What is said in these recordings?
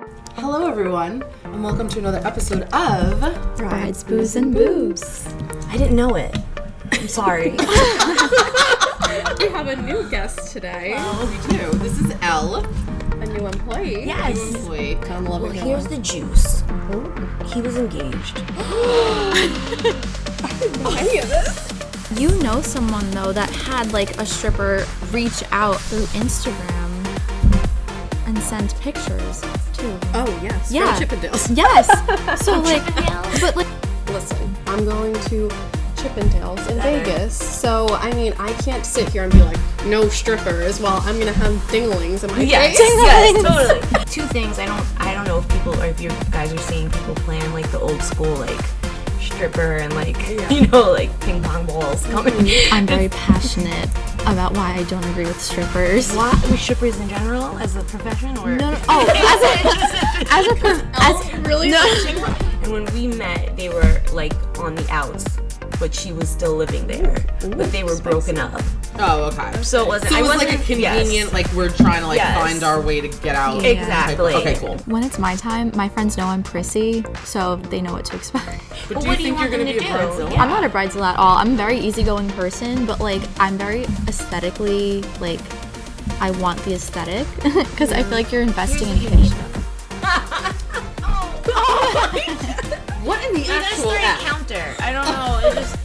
Hello everyone, and welcome to another episode of Brides, Booze, and Boobs. I didn't know it. I'm sorry. We have a new guest today. We do. This is Elle. A new employee. Yes. New employee. Kind of love Well, it. here's the juice. He was engaged. I didn't know any of this. You know someone, though, that had, like, a stripper reach out through Instagram and send pictures, too. Oh, yes. Yeah. From Chippendales. Yes! So, like, but, like... Listen, I'm going to Chippendales in Vegas, so, I mean, I can't sit here and be like, no strippers, while I'm going to have dinglings in my face. Yes, totally. Two things. I don't know if people, or if you guys are seeing people playing, like, the old school, like, stripper and, like, you know, like, ping pong balls coming. I'm very passionate about why I don't agree with strippers. Why? With strippers in general, as a profession, or? No. Oh, Really? And when we met, they were, like, on the outs, but she was still living there. But they were broken up. Oh, okay. So it wasn't. So it was wasn't, like a convenient, yes. like we're trying to like Yes. find our way to get out. Exactly. Okay, cool. when it's my time, my friends know I'm prissy, so they know what to expect. But Well, do you what do you think you're want going to them be to a do? bridezilla? Yeah. I'm not a bridezilla at all. I'm a very easygoing person, but, like, I'm very aesthetically, like, I want the aesthetic, because I feel like you're investing in fashion. What in the actual act? counter. I don't know. It just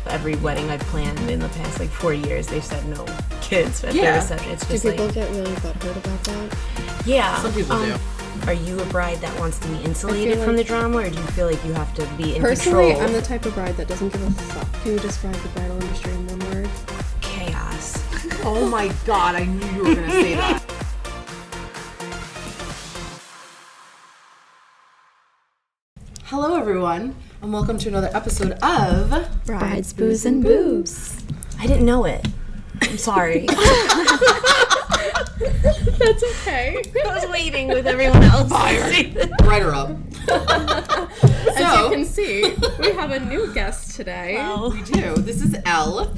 every wedding I've planned in the past like 4 years, they've said no kids at their reception. It's Do just people like get really butthurt about that? yeah. Some people do. Are you a bride that wants to be insulated like- from the drama, or do you feel like you have to be in Personally, control? I'm the type of bride that doesn't give a fuck. Can you describe the bridal industry in one word? Chaos. Oh my god, I knew you were going to say that. Hello everyone, and welcome to another episode of Brides, Booze, and Boobs. I didn't know it. I'm sorry. That's okay. I was waiting with everyone else. Write her up. As you can see, we have a new guest today. We do. This is Elle,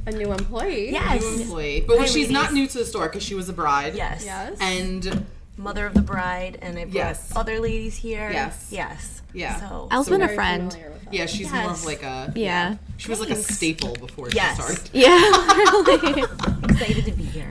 A new employee. Yes. new employee. But Hi, she's not ladies. new to the store because she was a bride. Yes. Yes. And Mother of the bride, and I brought Yes. other ladies here. Yes. Yes. Yeah. So Elle's So been a Very friend. familiar with that. yeah, she's more of Yes. like a Yeah. She was like a staple before she Yes. started. Yeah, really. excited to be here.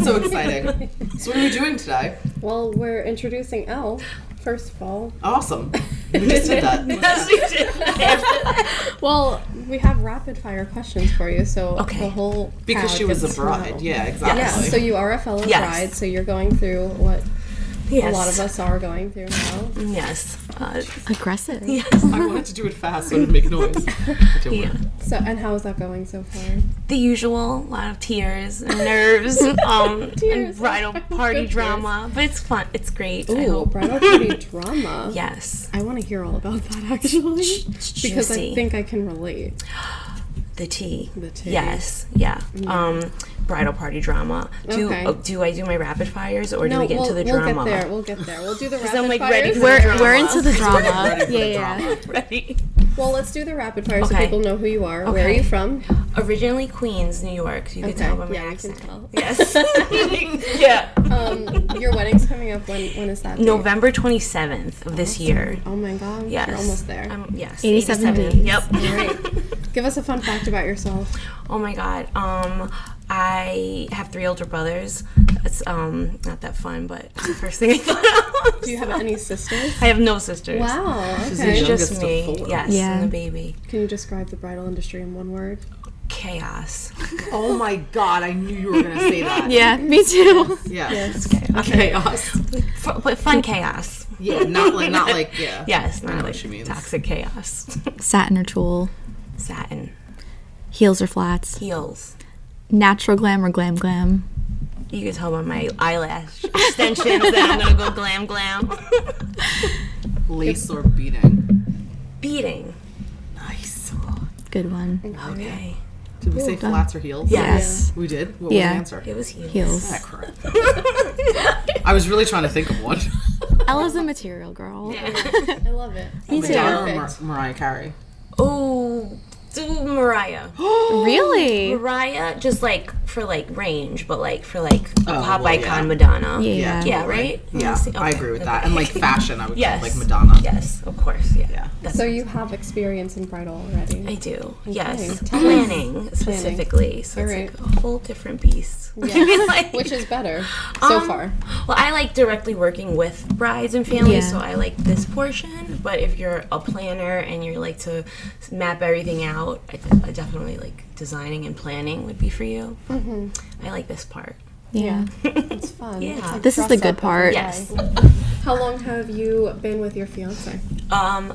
So exciting. So what are we doing today? Well, we're introducing Elle, first of all. Awesome. We just did that. Yes, we did. Well, we have rapid fire questions for you, so Okay. the whole Because crowd she was a gets to bride. know. Yeah, exactly. Yeah, so you are a fellow Yes. bride, so you're going through what Yes. a lot of us are going through now. Yes. Aggressive. Yes. I wanted to do it fast so it would make noise. It didn't Yeah. work. So, and how is that going so far? The usual, a lot of tears and nerves, Tears. and bridal party Good drama, but it's fun. It's great. I Ooh, hope. bridal party drama. Yes. I want to hear all about that actually, because I Juicy. think I can relate. The tea. The tea. Yes. Yeah. Bridal party drama. Okay. Do I do my rapid fires, or do we get into the we'll drama? get there. We'll get there. We'll do the rapid I'm, like, fires. ready for We're into the drama. Ready for the Yeah. drama. Ready? Well, let's do the rapid fire so Okay. people know who you are. Where are Okay. you from? Originally Queens, New York. So you can Okay. tell by my Yeah, we accent. can tell. Yes. Yeah. Your wedding's coming up. When is that? date? November 27th of this year. Oh my God. Yes. You're almost there. Yes. 87 days. Yep. Give us a fun fact about yourself. Oh my God. I have 3 older brothers. That's not that fun, but it's the first thing I thought of. Do you have any sisters? I have no sisters. Wow. She's Okay. the It's youngest just of me. 4. Yes, Yeah. and the baby. Can you describe the bridal industry in one word? Chaos. Oh my god, I knew you were going to say that. Yeah, me too. Yeah. Yes. Chaos. But fun chaos. Yeah, not like, yeah. Yes, I know not what like she means. toxic chaos. Satin or tulle. Satin. Heels or flats. Heels. Natural glam or glam glam. You can tell by my eyelash extensions that I'm gonna go glam glam. Lace or beading. Beating. Nice. Good one. Okay. Did we say flats or heels? Yes. We did? What Yeah. was the answer? It was heels. Heels. Ah, crap. I was really trying to think of one. Ella's a material girl. I love it. Me too. Madonna or Perfect. Mariah Carey? Oh, do Mariah. Really? Mariah, just like for like range, but like for like a pop well, icon yeah. Madonna. Yeah. Yeah, right? Yeah, Okay. I agree with that. And like fashion, I would Yes. call like Madonna. Yes, of course. Yeah. Yeah. That's So you have experience in bridal already? I do. Yes. Tell Planning specifically. So it's Alright. like a whole different beast. Yeah. Like, Which is better so far? Well, I like directly working with brides and families, Yeah. so I like this portion. But if you're a planner and you're like to map everything out, I definitely like designing and planning would be for you. I like this part. Yeah. It's fun. Yeah. It's like This is the dress good up part. every day. Yes. How long have you been with your fiance?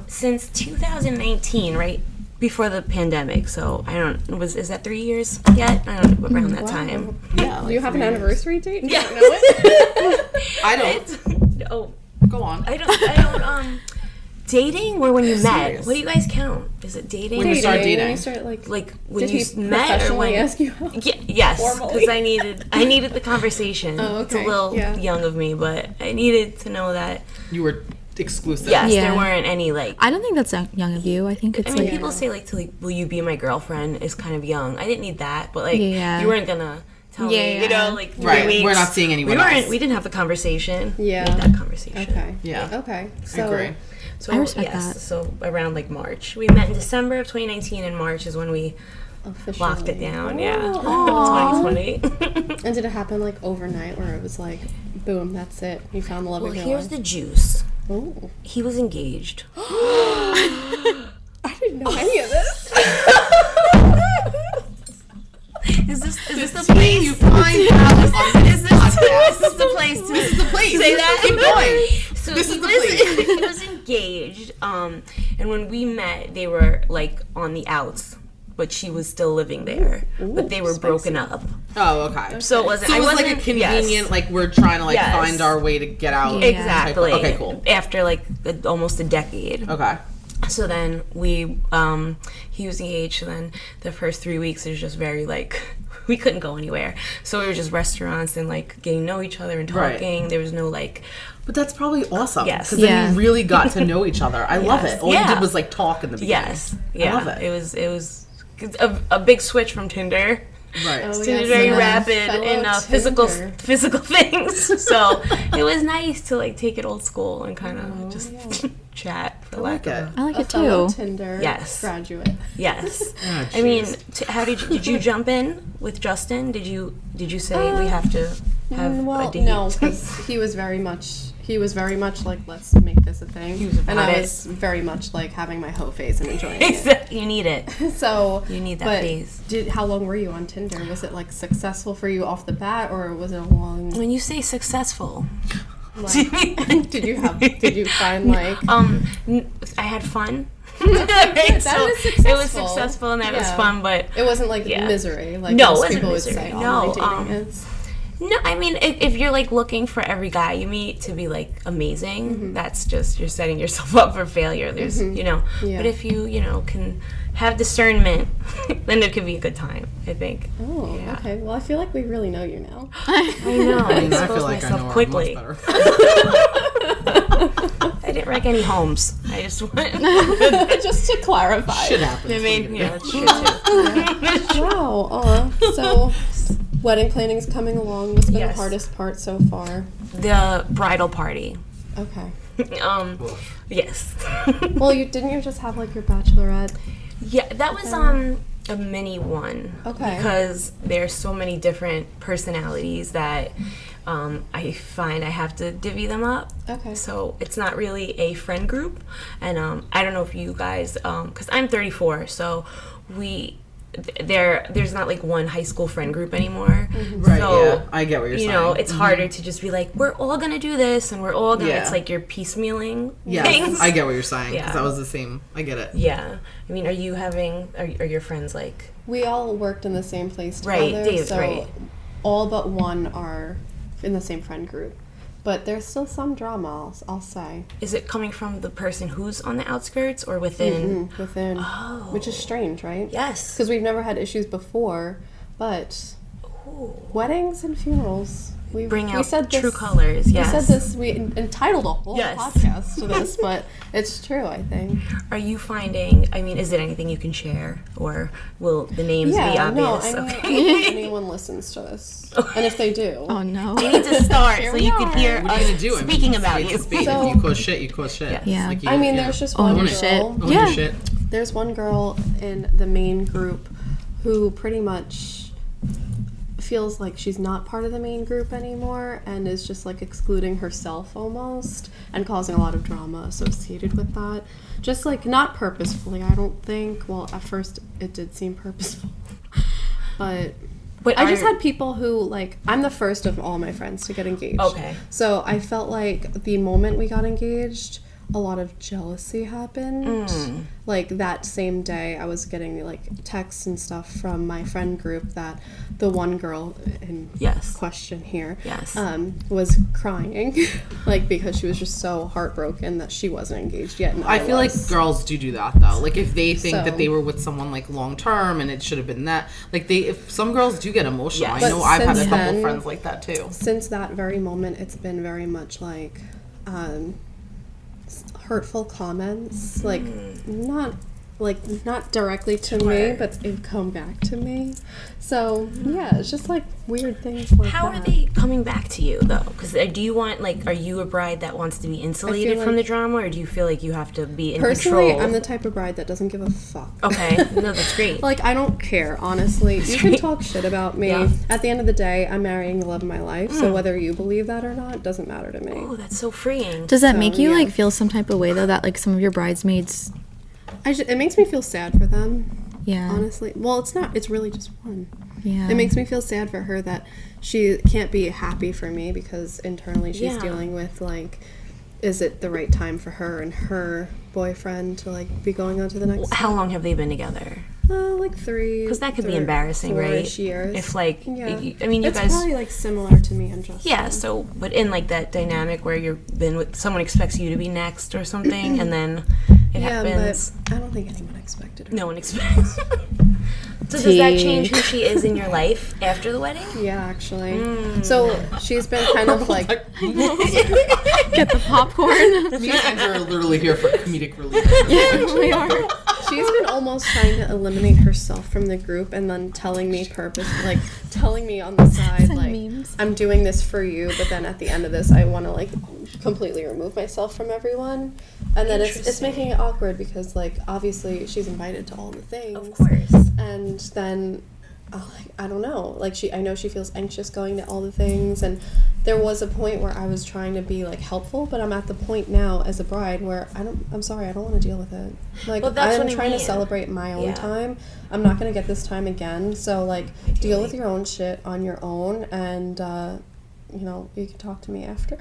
Since 2019, right before the pandemic. So I don't. Is that 3 years yet? I don't know, around that time. Yeah. Do you have an anniversary date? Yeah. You know it? I don't. Oh, Go on. I don't. Dating or when you met? Serious. What do you guys count? Is it dating? When you start When dating. you start like when did you he met or professionally when? ask you out? Yes, Formally? because I needed the conversation. Oh, It's a okay. little Yeah. young of me, but I needed to know that You were exclusive. yes, Yeah. there weren't any like. I don't think that's young of you. I think it's I mean, like people say like to like, will you be my girlfriend? Is kind of young. I didn't need that, but like Yeah. you weren't gonna tell Yeah, me, you yeah. know, like 3 Right. weeks. We're not seeing anyone else. We didn't have the conversation. Yeah. Made that conversation. Okay. Yeah. Okay. I So agree. So I respect yes, that. so around like March, we met in December of 2019, and March is when we officially locked it down. Yeah, Oh. 2020. And did it happen like overnight where it was like, boom, that's it. You found the love Well, of your here's life? the juice. Oh. He was engaged. I didn't know any of this. Is this the place? You find out on Is this the place to This is the place. say that? Keep going. So This he is the was, place. he was engaged, and when we met, they were like on the outs, but she was still living there. But they were broken up, Oh, okay. so it wasn't. So it was I like a wasn't- convenient, yes. like we're trying to like Yes. find our way to get out. Yeah. Exactly. Okay, cool. After like almost a decade. Okay. So then he was engaged. So then the first 3 weeks is just very like we couldn't go anywhere. So we were just restaurants and like getting to know each other and Right. talking. There was no like But that's probably awesome. Yes. Because then Yeah. you really got to know each other. I love Yes. it. All Yeah. you did was like talk in the beginning. yes, yeah. I love it. It was a big switch from Tinder. Right. Oh, Tinder yes, very and rapid fellow in Tinder. physical things. So it was nice to like take it old school and kind of just chat for I like it. I like A it fellow too. Tinder Yes. graduate. Yes. Oh, I mean, jeez. how did you jump in with Justin? Did you say we have to have Well, a date? no, because he was very much like, let's make this a thing. He was about and I it. was very much like having my hoe phase and enjoying it. Exactly. You need it. So You need that but phase. how long were you on Tinder? Was it like successful for you off the bat, or was it a long? When you say successful, Like, did you find like? I had fun. That So is it was successful. successful and that was Yeah. fun, but It wasn't like Yeah. misery, like No, it most wasn't people misery. would say. No, Online dating is. no, I mean, if you're like looking for every guy you meet to be like amazing, that's just you're setting yourself up for failure. There's, Yeah. but if you can have discernment, then it could be a good time. I think. Oh, Yeah. okay. Well, I feel like we really know you now. I know. I mean, I exposed feel like I myself know her quickly. much better. I didn't wreck any homes. I just went. Just to clarify. Shit happens. I mean, What are you yeah, that's true too. Wow. So, wedding planning is coming along. What's been Yes. the hardest part so far? The bridal party. Okay. Yes. Well, didn't you just have like your bachelorette? Yeah, that was a mini one. Okay. Because there's so many different personalities that I find I have to divvy them up. Okay. So it's not really a friend group, and I don't know if you guys, because I'm 34, so there's not like one high school friend group anymore. Right, So, yeah. I get what you're you saying. know, it's harder to just be like, we're all gonna do this, and we're all gonna. Yeah. It's like you're piecemealing Yes, things. I get what you're saying. Because Yeah. that was the same. I get it. Yeah, I mean, are your friends like? We all worked in the same place together. Right, Dave, so right. all but one are in the same friend group. But there's still some drama, I'll say. Is it coming from the person who's on the outskirts or within? Within. Which is strange, right? Yes. Because we've never had issues before, but weddings and funerals bring out said true this, colors. Yes. We said this. We entitled a whole Yes. podcast to this, but it's true. I think. Are you finding? I mean, is it anything you can share, or will the names be obvious? No, I don't think anyone listens to this, and if they do, Oh no. We need to start so you can hear What are you us gonna do? speaking about you. So- If you cause shit, you cause shit. Yeah. Like you, I mean, there's just one Own girl. it. Shit. Own Yeah. your shit. There's one girl in the main group who pretty much feels like she's not part of the main group anymore and is just like excluding herself almost and causing a lot of drama associated with that. Just like not purposefully, I don't think. Well, at first it did seem purposeful. But I just had people who, like, I'm the first of all my friends to get engaged. Okay. So I felt like the moment we got engaged, a lot of jealousy happened. Like that same day I was getting like texts and stuff from my friend group that the one girl in question here was crying like because she was just so heartbroken that she wasn't engaged yet. And I feel like girls do that though. Like if they think So- that they were with someone like long term and it should have been that. Like if some girls do get emotional. Yes. I know But I've had a since couple then- friends like that too. Since that very moment, it's been very much like hurtful comments, like not directly to me, but they've come back to me. So yeah, it's just like weird things like How that. are they coming back to you though? Because do you want, like, are you a bride that wants to be insulated from the drama, or do you feel like you have to be in Personally, control? I'm the type of bride that doesn't give a fuck. Okay, no, that's great. Like, I don't care, honestly. You can talk shit about me. Yeah. At the end of the day, I'm marrying the love of my life, so whether you believe that or not doesn't matter to me. Oh, that's so freeing. Does that So, make you yeah. like feel some type of way though that like some of your bridesmaids? It makes me feel sad for them, Yeah. honestly. Well, it's not. It's really just one. Yeah. It makes me feel sad for her that she can't be happy for me because internally she's dealing with, like, is it the right time for her and her boyfriend to, like, be going on to the next How long have they been together? like 3 Because that could be embarrassing, right? 4-ish years. If, like, Yeah. I mean, you it's guys. probably, like, similar to me and Justin. Yeah, so, but in, like, that dynamic where you've been with someone expects you to be next or something, and then it happens. But I don't think anyone expected her. No one expects. So does that change who she is in your life after the wedding? Yeah, actually. So she's been kind of like Get the popcorn. Me and Andrea are literally here for comedic relief. Yeah, we are. she's been almost trying to eliminate herself from the group and then telling me telling me on the side Send like memes. I'm doing this for you, but then at the end of this I want to like completely remove myself from everyone. And then it's making it awkward because like obviously she's invited to all the things. Of course. And then I don't know, like I know she feels anxious going to all the things, and there was a point where I was trying to be like helpful, but I'm at the point now as a bride where I'm sorry, I don't want to deal with it. Like Well, that's I'm what I trying to mean. celebrate my own Yeah. time. I'm not going to get this time again, so like deal with your own shit on your own, and you know, you can talk to me after.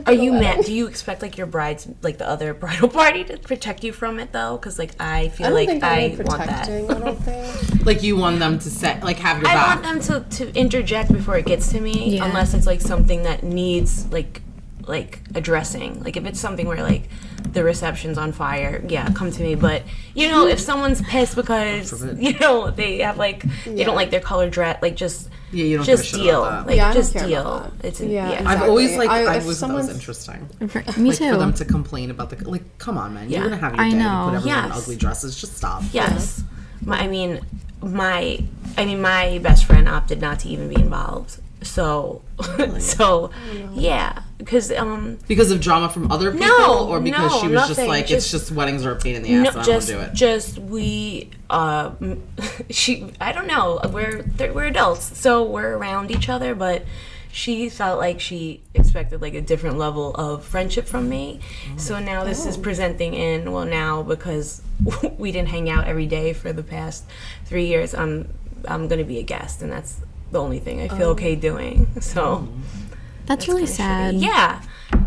Are you mad? Do you expect like your brides, like the other bridal party, to protect you from it though? Because like I feel I don't like think I need want that. protecting. I don't think. Like you want them to set, like have your I back. want them to interject before it gets to me, Yeah. unless it's like something that needs like addressing. Like if it's something where like the reception's on fire, yeah, come to me. But you know, if someone's pissed because you know they have like they don't like their color dress, like just Yeah, you don't give a just shit deal, about that. like Yeah, I don't just care deal. about that. It's Yeah, yeah. exactly. I've always like if that was someone's- interesting. Me Like too. for them to complain about the like, come on, man, Yeah. you're gonna have your I day know. to put everyone in Yes. ugly dresses. Just stop. Yes. My best friend opted not to even be involved. So, yeah, because Because of drama from other people, No, or because no, she was just nothing. like, it's just weddings are a pain in the ass, no, and I don't want to do it. just we I don't know. We're adults, so we're around each other, but she felt like she expected like a different level of friendship from me. So now this is presenting in, well, now because we didn't hang out every day for the past 3 years, I'm going to be a guest, and that's the only thing I feel okay doing. So That's really kinda sad. shitty. Yeah,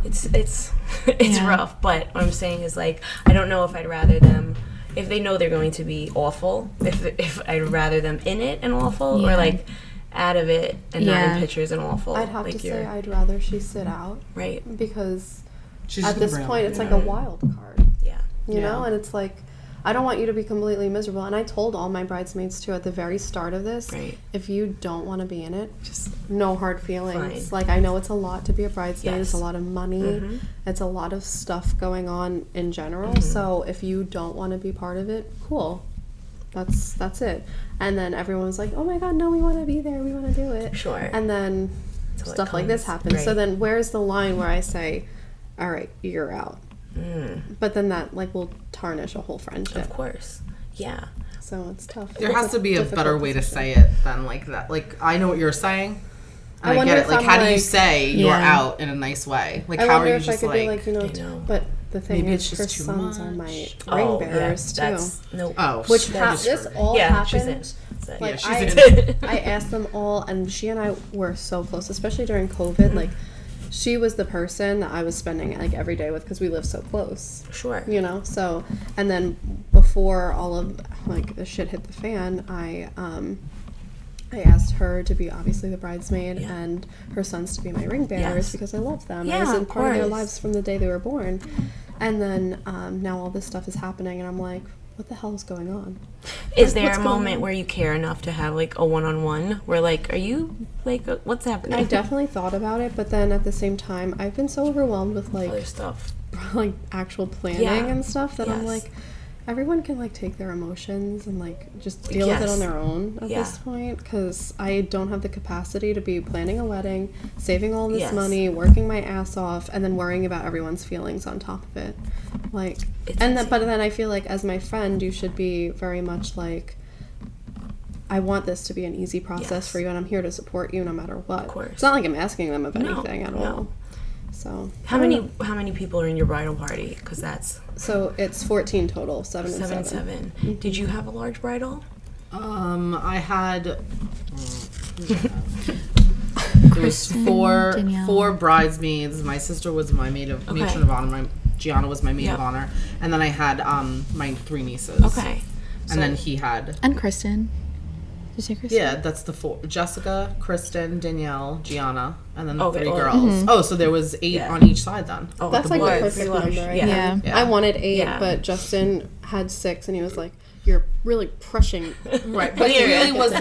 it's rough. But what I'm saying is like I don't know if I'd rather them if they know they're going to be awful. If I'd rather them in it and awful, or Yeah. like out of it and not Yeah. in pictures and awful. I'd have like to say you're I'd rather she sit out right. because She's at gonna this bring point up- it's like a wild card. Yeah. You know, Yeah. and it's like I don't want you to be completely miserable. And I told all my bridesmaids too at the very start of this, Right. if you don't want to be in it, Just no hard feelings. fine. Like, I know it's a lot to be a bridesmaid. Yes. It's a lot of money. It's a lot of stuff going on in general. So if you don't want to be part of it, cool. That's it. And then everyone was like, oh my God, no, we want to be there. We want to do it. Sure. And then Till it stuff like this comes, happens. So right. then where's the line where I say, all right, you're out? But then that like will tarnish a whole friendship. Of course. Yeah. So it's tough. There It's has to be a difficult better way to position. say it than like that. Like, I know what you're saying. I And I wonder get it. if Like, I'm how do you like- say you're Yeah. out in a nice way? Like, I how are wonder you if I just could like, be like, you know, I know. but the thing Maybe is, it's her just too sons are much. my Oh, ring yeah. bearers too. That's nope. oh, Which that's this true. all Yeah, she's in. happened. So, Like she's I, in. I asked them all, and she and I were so close, especially during COVID. Like, she was the person that I was spending like every day with because we live so close. Sure. You know, so and then before all of like the shit hit the fan, I asked her to be obviously the bridesmaid Yeah. and her sons to be my ring bearers Yes. because I love them. Yeah, I was in of part of their course. lives from the day they were born. And then now all this stuff is happening, and I'm like, what the hell is going on? Is there What's a going moment on? where you care enough to have like a one-on-one where like, are you like, what's happening? I definitely thought about it, but then at the same time, I've been so overwhelmed with Other like stuff. actual planning Yeah. and stuff that I'm Yes. like, everyone can like take their emotions and like just deal with it Yes. on their own at Yeah. this point, because I don't have the capacity to be planning a wedding, saving all this Yes. money, working my ass off, and then worrying about everyone's feelings on top of it. Like, It's and then, insane. but then I feel like as my friend, you should be very much like, I want this to be an easy process Yes. for you, and I'm here to support you no matter what. Of course. It's not like I'm asking them of No, anything at no. all. So How many people are in your bridal party? Because that's So it's 14 total, 7 and 7. 7. Did you have a large bridal? I had. There was Danielle. four bridesmaids. My sister was my matron of honor. My Gianna was my maid Yep. of honor, and then I had my 3 nieces. Okay. And then he had. And Kristen. Did you say Kristen? Yeah, that's the 4. Jessica, Kristen, Danielle, Gianna, and then the Okay, 3 well, girls. Oh, so there was 8 Yeah. on each side then. Oh, That's the like the boys. perfect Pretty number. large. I Yeah. think. Yeah. I wanted 8, Yeah. but Justin had 6, and he was like, "You're really crushing." Right, but it really was.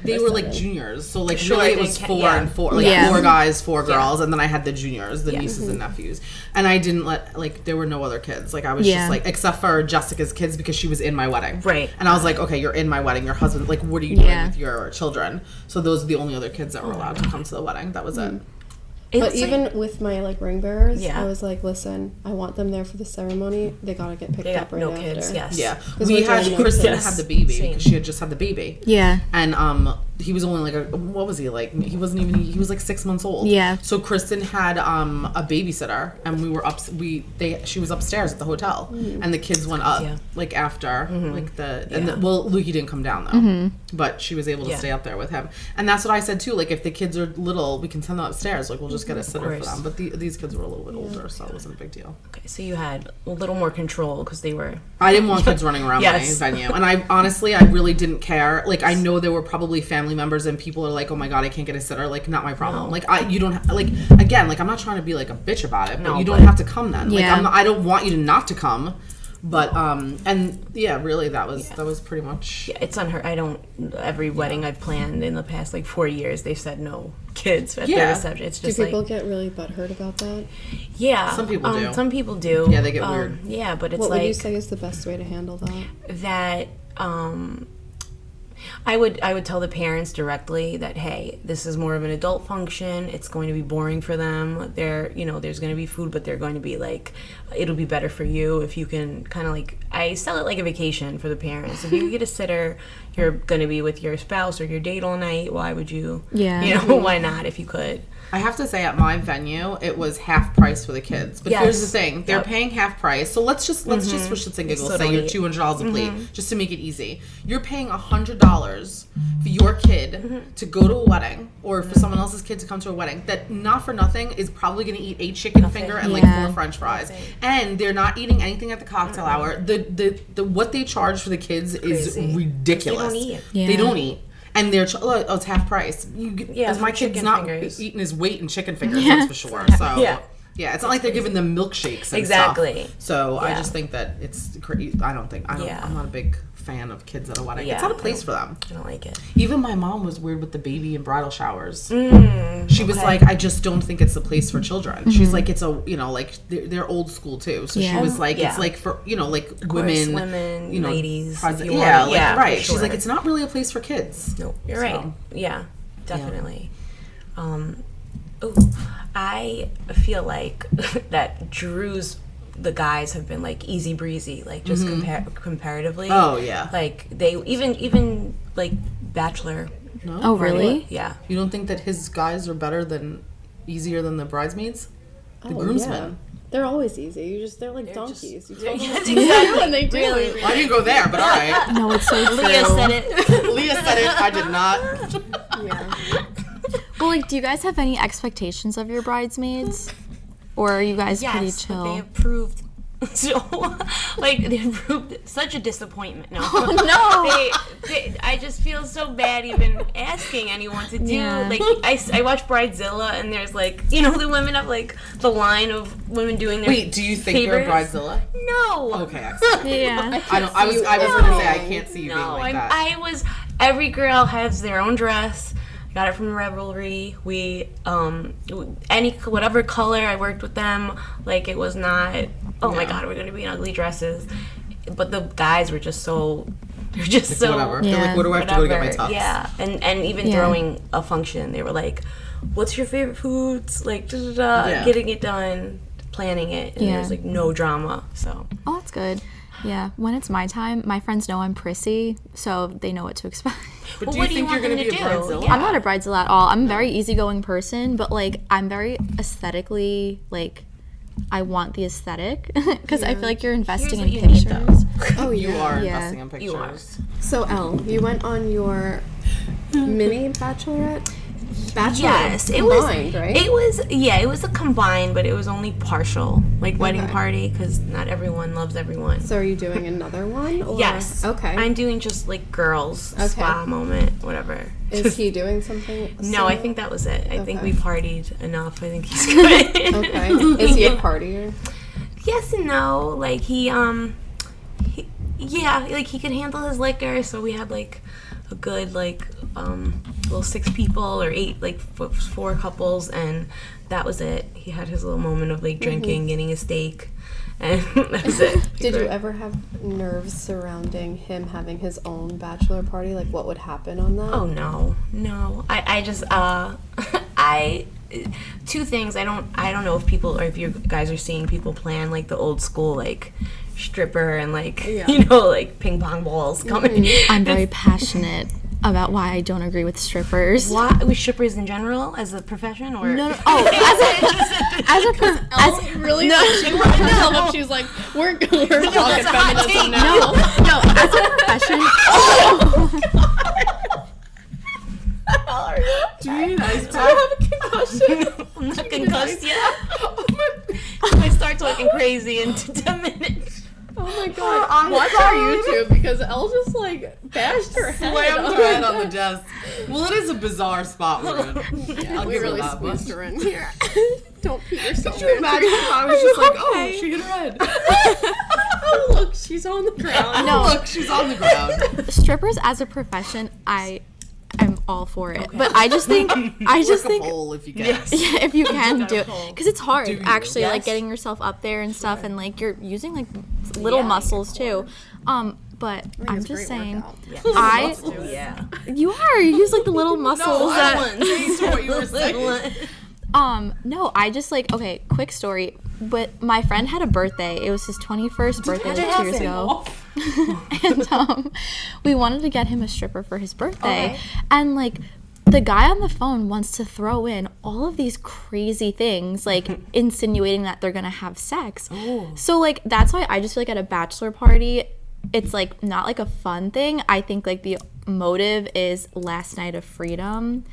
They were like juniors, so like Sure, really it they was ca- 4 yeah. and 4, like Yeah. 4 guys, 4 girls, and then I had the juniors, the Yeah. nieces and nephews, and I didn't let there were no other kids. Like I was Yeah. just like, except for Jessica's kids because she was in my wedding, Right. And I was like, okay, you're in my wedding. Your husband, like, what are you doing Yeah. with your children? So those are the only other kids that were allowed to come to the wedding. That was it. But It's like- even with my like ring bearers, Yeah. I was like, "Listen, I want them there for the ceremony. They gotta get picked they up got right no after." kids. Yes. Yeah, 'Cause we we're had doing no Kristen kids. had the baby Same. because she had just had the baby. Yeah. And he was only like what was he like? He wasn't even. He was like 6 months old. Yeah. So Kristen had a babysitter, and we were up. She was upstairs at the hotel, and the kids went up Yeah. like after like the and Yeah. well, Lukey didn't come down though, but she was able to Yeah. stay up there with him, and that's what I said too. Like if the kids are little, we can send them upstairs. Like we'll just get a sitter for course. them. But these kids were a little bit older, so it wasn't a big deal. Okay, so you had a little more control because they were. I didn't want kids running around Yes. my venue. And I honestly, I really didn't care. Like, I know there were probably family members and people are like, oh my God, I can't get a sitter. Like, not my problem. No. Like, you don't, like, again, like, I'm not trying to be like a bitch about it, but No, you don't but- have to come then. Like, Yeah. I don't want you to not to come. But, and yeah, really, that was pretty much. Yeah, it's unheard. I don't. Every wedding I've planned in the past like 4 years, they've said no kids at Yeah. their reception. It's Do just people like get really butthurt about that? yeah. Some people do. Some people do. Yeah, they get weird. Yeah, but it's What like would you say is the best way to handle that? that I would tell the parents directly that, hey, this is more of an adult function. It's going to be boring for them. There's going to be food, but they're going to be like, it'll be better for you if you can kind of like, I sell it like a vacation for the parents. If you get a sitter, you're going to be with your spouse or your date all night. Why would you? Yeah. Why not if you could? I have to say, at my venue, it was half price for the kids. But here's the Yes. thing: they're Yep. paying half price. So let's just for shits and giggles So say don't you're eat. $200 a plate, just to make it easy. You're paying $100 for your kid to go to a wedding, or for someone else's kid to come to a wedding that, not for nothing, is probably going to eat a chicken finger and like Yeah. 4 French fries, and they're not eating anything at the cocktail hour. The what they charge for the kids is Crazy. ridiculous. They don't eat. Yeah. They don't eat. And they're it's half price. Yeah, my for kid's chicken not fingers. eating his weight in chicken fingers, that's for sure. So Yeah. Yeah, it's not like they're giving them milkshakes and Exactly. stuff. So I Yeah. just think that it's crazy. I'm not a big fan of kids at a wedding. Yeah, it's not a place for them. I don't like it. Even my mom was weird with the baby and bridal showers. Mm, She was okay. like, I just don't think it's the place for children. She's like, it's a, like they're old school too. So she was like, it's like for, like women, ladies. right. For She's sure. like, it's not really a place for kids. No, you're So, right. Yeah, definitely. I feel like that the guys have been like easy breezy, like just comparatively. Oh yeah. Like they even like Bachelor. No? Oh, really? Yeah. You don't think that his guys are easier than the bridesmaids? The groomsmen. Yeah. They're always easy. They're like donkeys. You tell them what to do exactly. and they do. Really. Well, I didn't go there, but all right. No, it's so true. Leigha said it. Leah said it. I did not. Yeah. Well, like, do you guys have any expectations of your bridesmaids? Or are you guys pretty Yes, but chill? they have proved they proved such a disappointment. No, I just feel so bad even asking anyone to do. Yeah. Like I watch Bridezilla, and there's like the women have like the line of women doing their. Wait, do you think you're a favors. bridezilla? No. Okay, excellent. Yeah. I was gonna say I can't see you being No, like that. I was. Every girl has their own dress. Got it from Revelry. We whatever color I worked with them. Like it was not. Oh my God, we're gonna be in ugly dresses. But the guys were just so. They're just so. Whatever. Yeah. They're like, where do I have to go to get my Whatever. tux? Yeah, and even throwing a function, they were like, "What's your favorite foods?" Like, getting it done, planning it, and there's like no drama. So. Oh, that's good. Yeah. When it's my time, my friends know I'm prissy, so they know what to expect. But Well, do what you do you think you're want gonna be them a to do? bridezilla? Yeah. I'm not a bridezilla at all. I'm a very easygoing person, but like I'm very aesthetically like I want the aesthetic because I feel like you're investing Here's in what you need, pictures. Oh, You yeah. are Yeah. investing in pictures. You are. So, Elle, you went on your mini bachelorette? Yes, it combined, was. right? It was a combined, but it was only partial, like wedding party, because not everyone loves everyone. So, are you doing another one? Or? Yes. Okay. I'm doing just like girls spa moment, whatever. Is he doing something? No, I think that was it. I think Okay. we partied enough. I think he's good. Okay. Is he a partier? Yes and no. Like he like he could handle his liquor, so we had like a good like little 6 people or 8, like 4 couples, and that was it. He had his little moment of like drinking, getting a steak, and that was it. Did you ever have nerves surrounding him having his own bachelor party? Like, what would happen on that? Oh no. I just two things. I don't know if people or if you guys are seeing people plan like the old school like stripper and like like ping pong balls coming. I'm very passionate about why I don't agree with strippers. Why with strippers in general as a profession or No. Oh, as a Really? No. She brought herself up. She's like, we're talking feminism now. no, as a profession. Do you need an ice pack? I'm not concussed yet. I start talking crazy in 10 minutes. Oh my god. Watch our YouTube because Elle just like bashed her head. Slammed her head on the desk. Well, it is a bizarre spot we're in. I'll We give her really that much. squeezed her in here. Don't pee yourself. Could you imagine if I was just like, oh, she hit her head. Oh, look, she's on the ground. No. Look, she's on the ground. Strippers as a profession, I am all for it. But I just think Work a pole if you can. Yes. yeah, if you can do it, because it's hard Do you? actually, like Yes. getting yourself up there and stuff, and like you're using like little muscles too. But I'm it's a just great saying, workout. Yeah. you use like the little muscles that. To what you were saying. No, I just like, okay, quick story. But my friend had a birthday. It was his 21st birthday like 2 years ago. And we wanted to get him a stripper for his birthday. And like the guy on the phone wants to throw in all of these crazy things, like insinuating that they're gonna have sex. So like that's why I just feel like at a bachelor party, it's like not like a fun thing. I think like the motive is last night of freedom.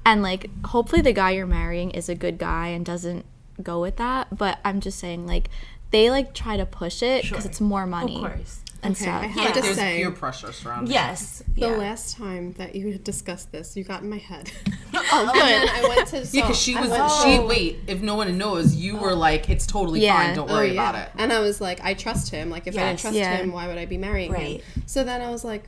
And like hopefully the guy you're marrying is a good guy and doesn't go with that. But I'm just saying like they like try to push it because it's more money. Of course. and Okay, stuff. I have to There's say, peer pressure surrounding. Yes. the Yeah. last time that you had discussed this, you got in my head. Oh, good. And then I went to Yeah, because she was. Wait. If no one knows, you were like, it's totally Yeah. fine. Don't worry about it. And I was like, I trust him. Like, if I didn't Yes. trust Yeah. him, why would I be marrying Right. him? So then I was like,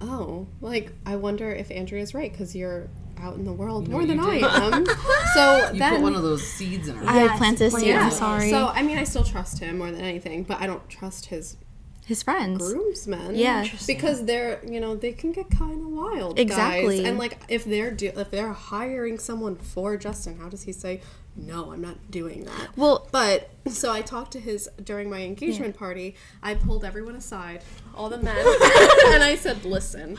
oh, like, I wonder if Andrea's right, because you're out in the world more than you I did. am. So You then, put one of those seeds in her. I Yes, planted a seed. yeah. I'm sorry. So I mean, I still trust him more than anything, but I don't trust his His friends. groomsmen. Yeah. because they're they can get kind of wild. Exactly. Guys. And like if they're hiring someone for Justin, how does he say? No, I'm not doing that. Well, But so I talked to during my engagement party. I pulled everyone aside, all the men, and I said, "Listen,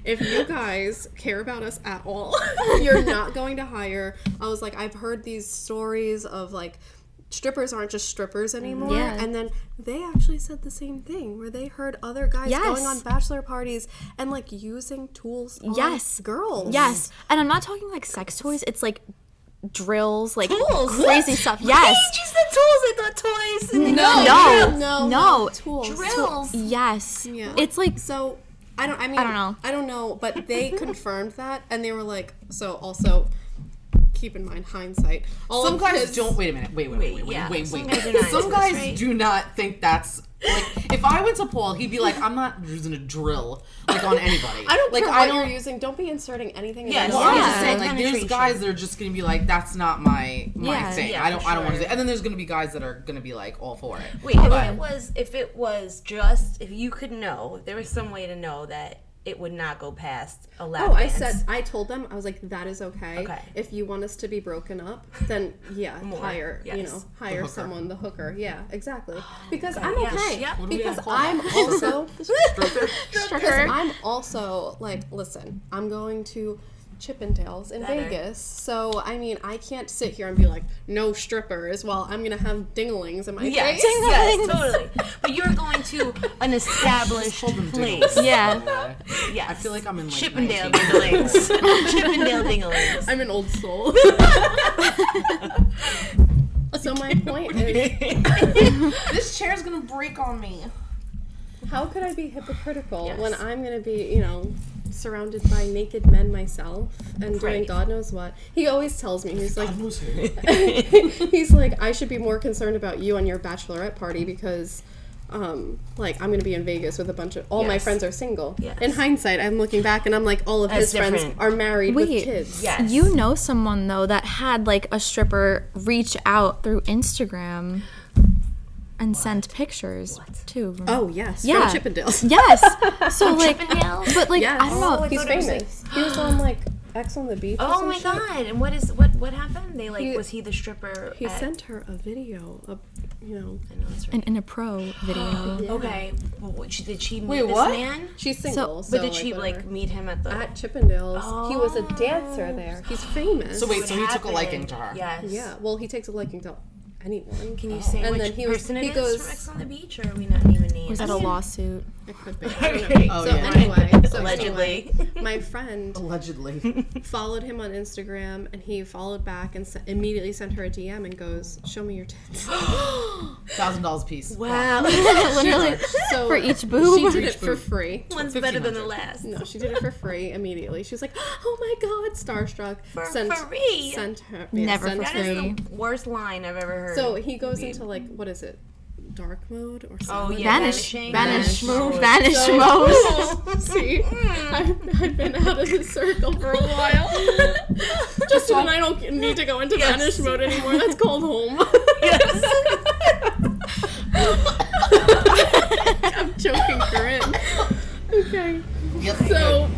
if you guys care about us at all, you're not going to hire." I was like, I've heard these stories of like strippers aren't just strippers anymore. Yeah. And then they actually said the same thing where they heard other guys Yes. going on bachelor parties and like using tools on Yes. girls. Yes. And I'm not talking like sex toys. It's like drills, like Tools? crazy What? stuff. Yes. She said tools. I thought toys. And No. No, No. tools. Drills. Yes. Yeah. It's like So I don't know. I don't know. But they confirmed that, and they were like, so also keep in mind hindsight. All Some of guys his- don't. Wait a minute. Wait. yeah. Wait. Some guys are not Some into guys this, right? do not think that's like. If I went to Paul, he'd be like, "I'm not using a drill like on anybody." I don't like. care I what don't. you're using. Don't be inserting anything. Yes. In Well, I'm just Yeah. saying, like, there's Penetration. guys that are just gonna be like, "That's not my Yeah. thing. Yeah, I don't for want to sure. do it." And then there's gonna be guys that are gonna be like all for it. Wait, But- if it was just if you could know, if there was some way to know that it would not go past a lap Oh, dance. I told them, I was like, that is okay. Okay. If you want us to be broken up, then yeah, More, hire, yes. hire hooker. someone, the hooker. Yeah, exactly. Because I'm yes, okay. yep. What do we Because gotta call I'm that? also, Stripper? because I'm also like, listen, I'm going to Chippendales in Better. Vegas. So, I mean, I can't sit here and be like, no strippers while I'm going to have dinglings in my Yes, face. yes, totally. But you're going to an established Hold them place. dinglings. Yeah. Yes. I feel like I'm in like Chippendale 19. dinglings. Chippendale dinglings. I'm an old soul. So my point is, This chair's gonna break on me. how could I be hypocritical Yes. when I'm going to be, surrounded by naked men myself and doing Right. God knows what? He always tells me, he's like, God knows who. he's like, I should be more concerned about you and your bachelorette party because, like, I'm going to be in Vegas with a bunch of, all my Yes. friends are single. Yes. In hindsight, I'm looking back and I'm like, all of That's his friends different. are married Wait. with kids. Yes. You know someone though that had like a stripper reach out through Instagram and send pictures too. Oh, yes. Yeah. From Chippendales. Yes. So like, Chippendales? but like Yes. I don't know. Oh, I He's thought it was famous. He was on, like, X on the Beach or Oh some my shit. god! And what happened? They like He- was he the stripper? He at- sent her a video of, I know that's right. in a pro video. Okay. Well, did she meet Wait, this what? man? she's single. But so, did she whatever. like meet him at the? At Chippendales? He was a dancer there. He's famous. So wait, What so he took a happened? liking to her. Yes. Yeah, well, he takes a liking to anyone. Can you say And which then he was- person he it is goes- from X on the Beach, or are we not naming names? Was that a lawsuit? It could be. I don't know. Oh, So yeah. anyway, Allegedly. my friend Allegedly. followed him on Instagram, and he followed back and immediately sent her a DM and goes, "Show me your tits." $1,000 a piece. Wow. Literally So for each boob. she did Each it for boob. free. One's better than the 1,500. last. No, she did it for free immediately. She was like, "Oh my god!" Starstruck. For free? Sent her. Never sent for That her- is free. the worst line I've ever heard. So he goes into like, what is it? Dark mode or oh something? yeah, Vanish, vanishing. vanish So- mode. See, I've been out of the circle for a while. Justin and I don't need to go into Yes. vanish mode anymore. That's called home. I'm joking, Curinne. Okay. Yep. So,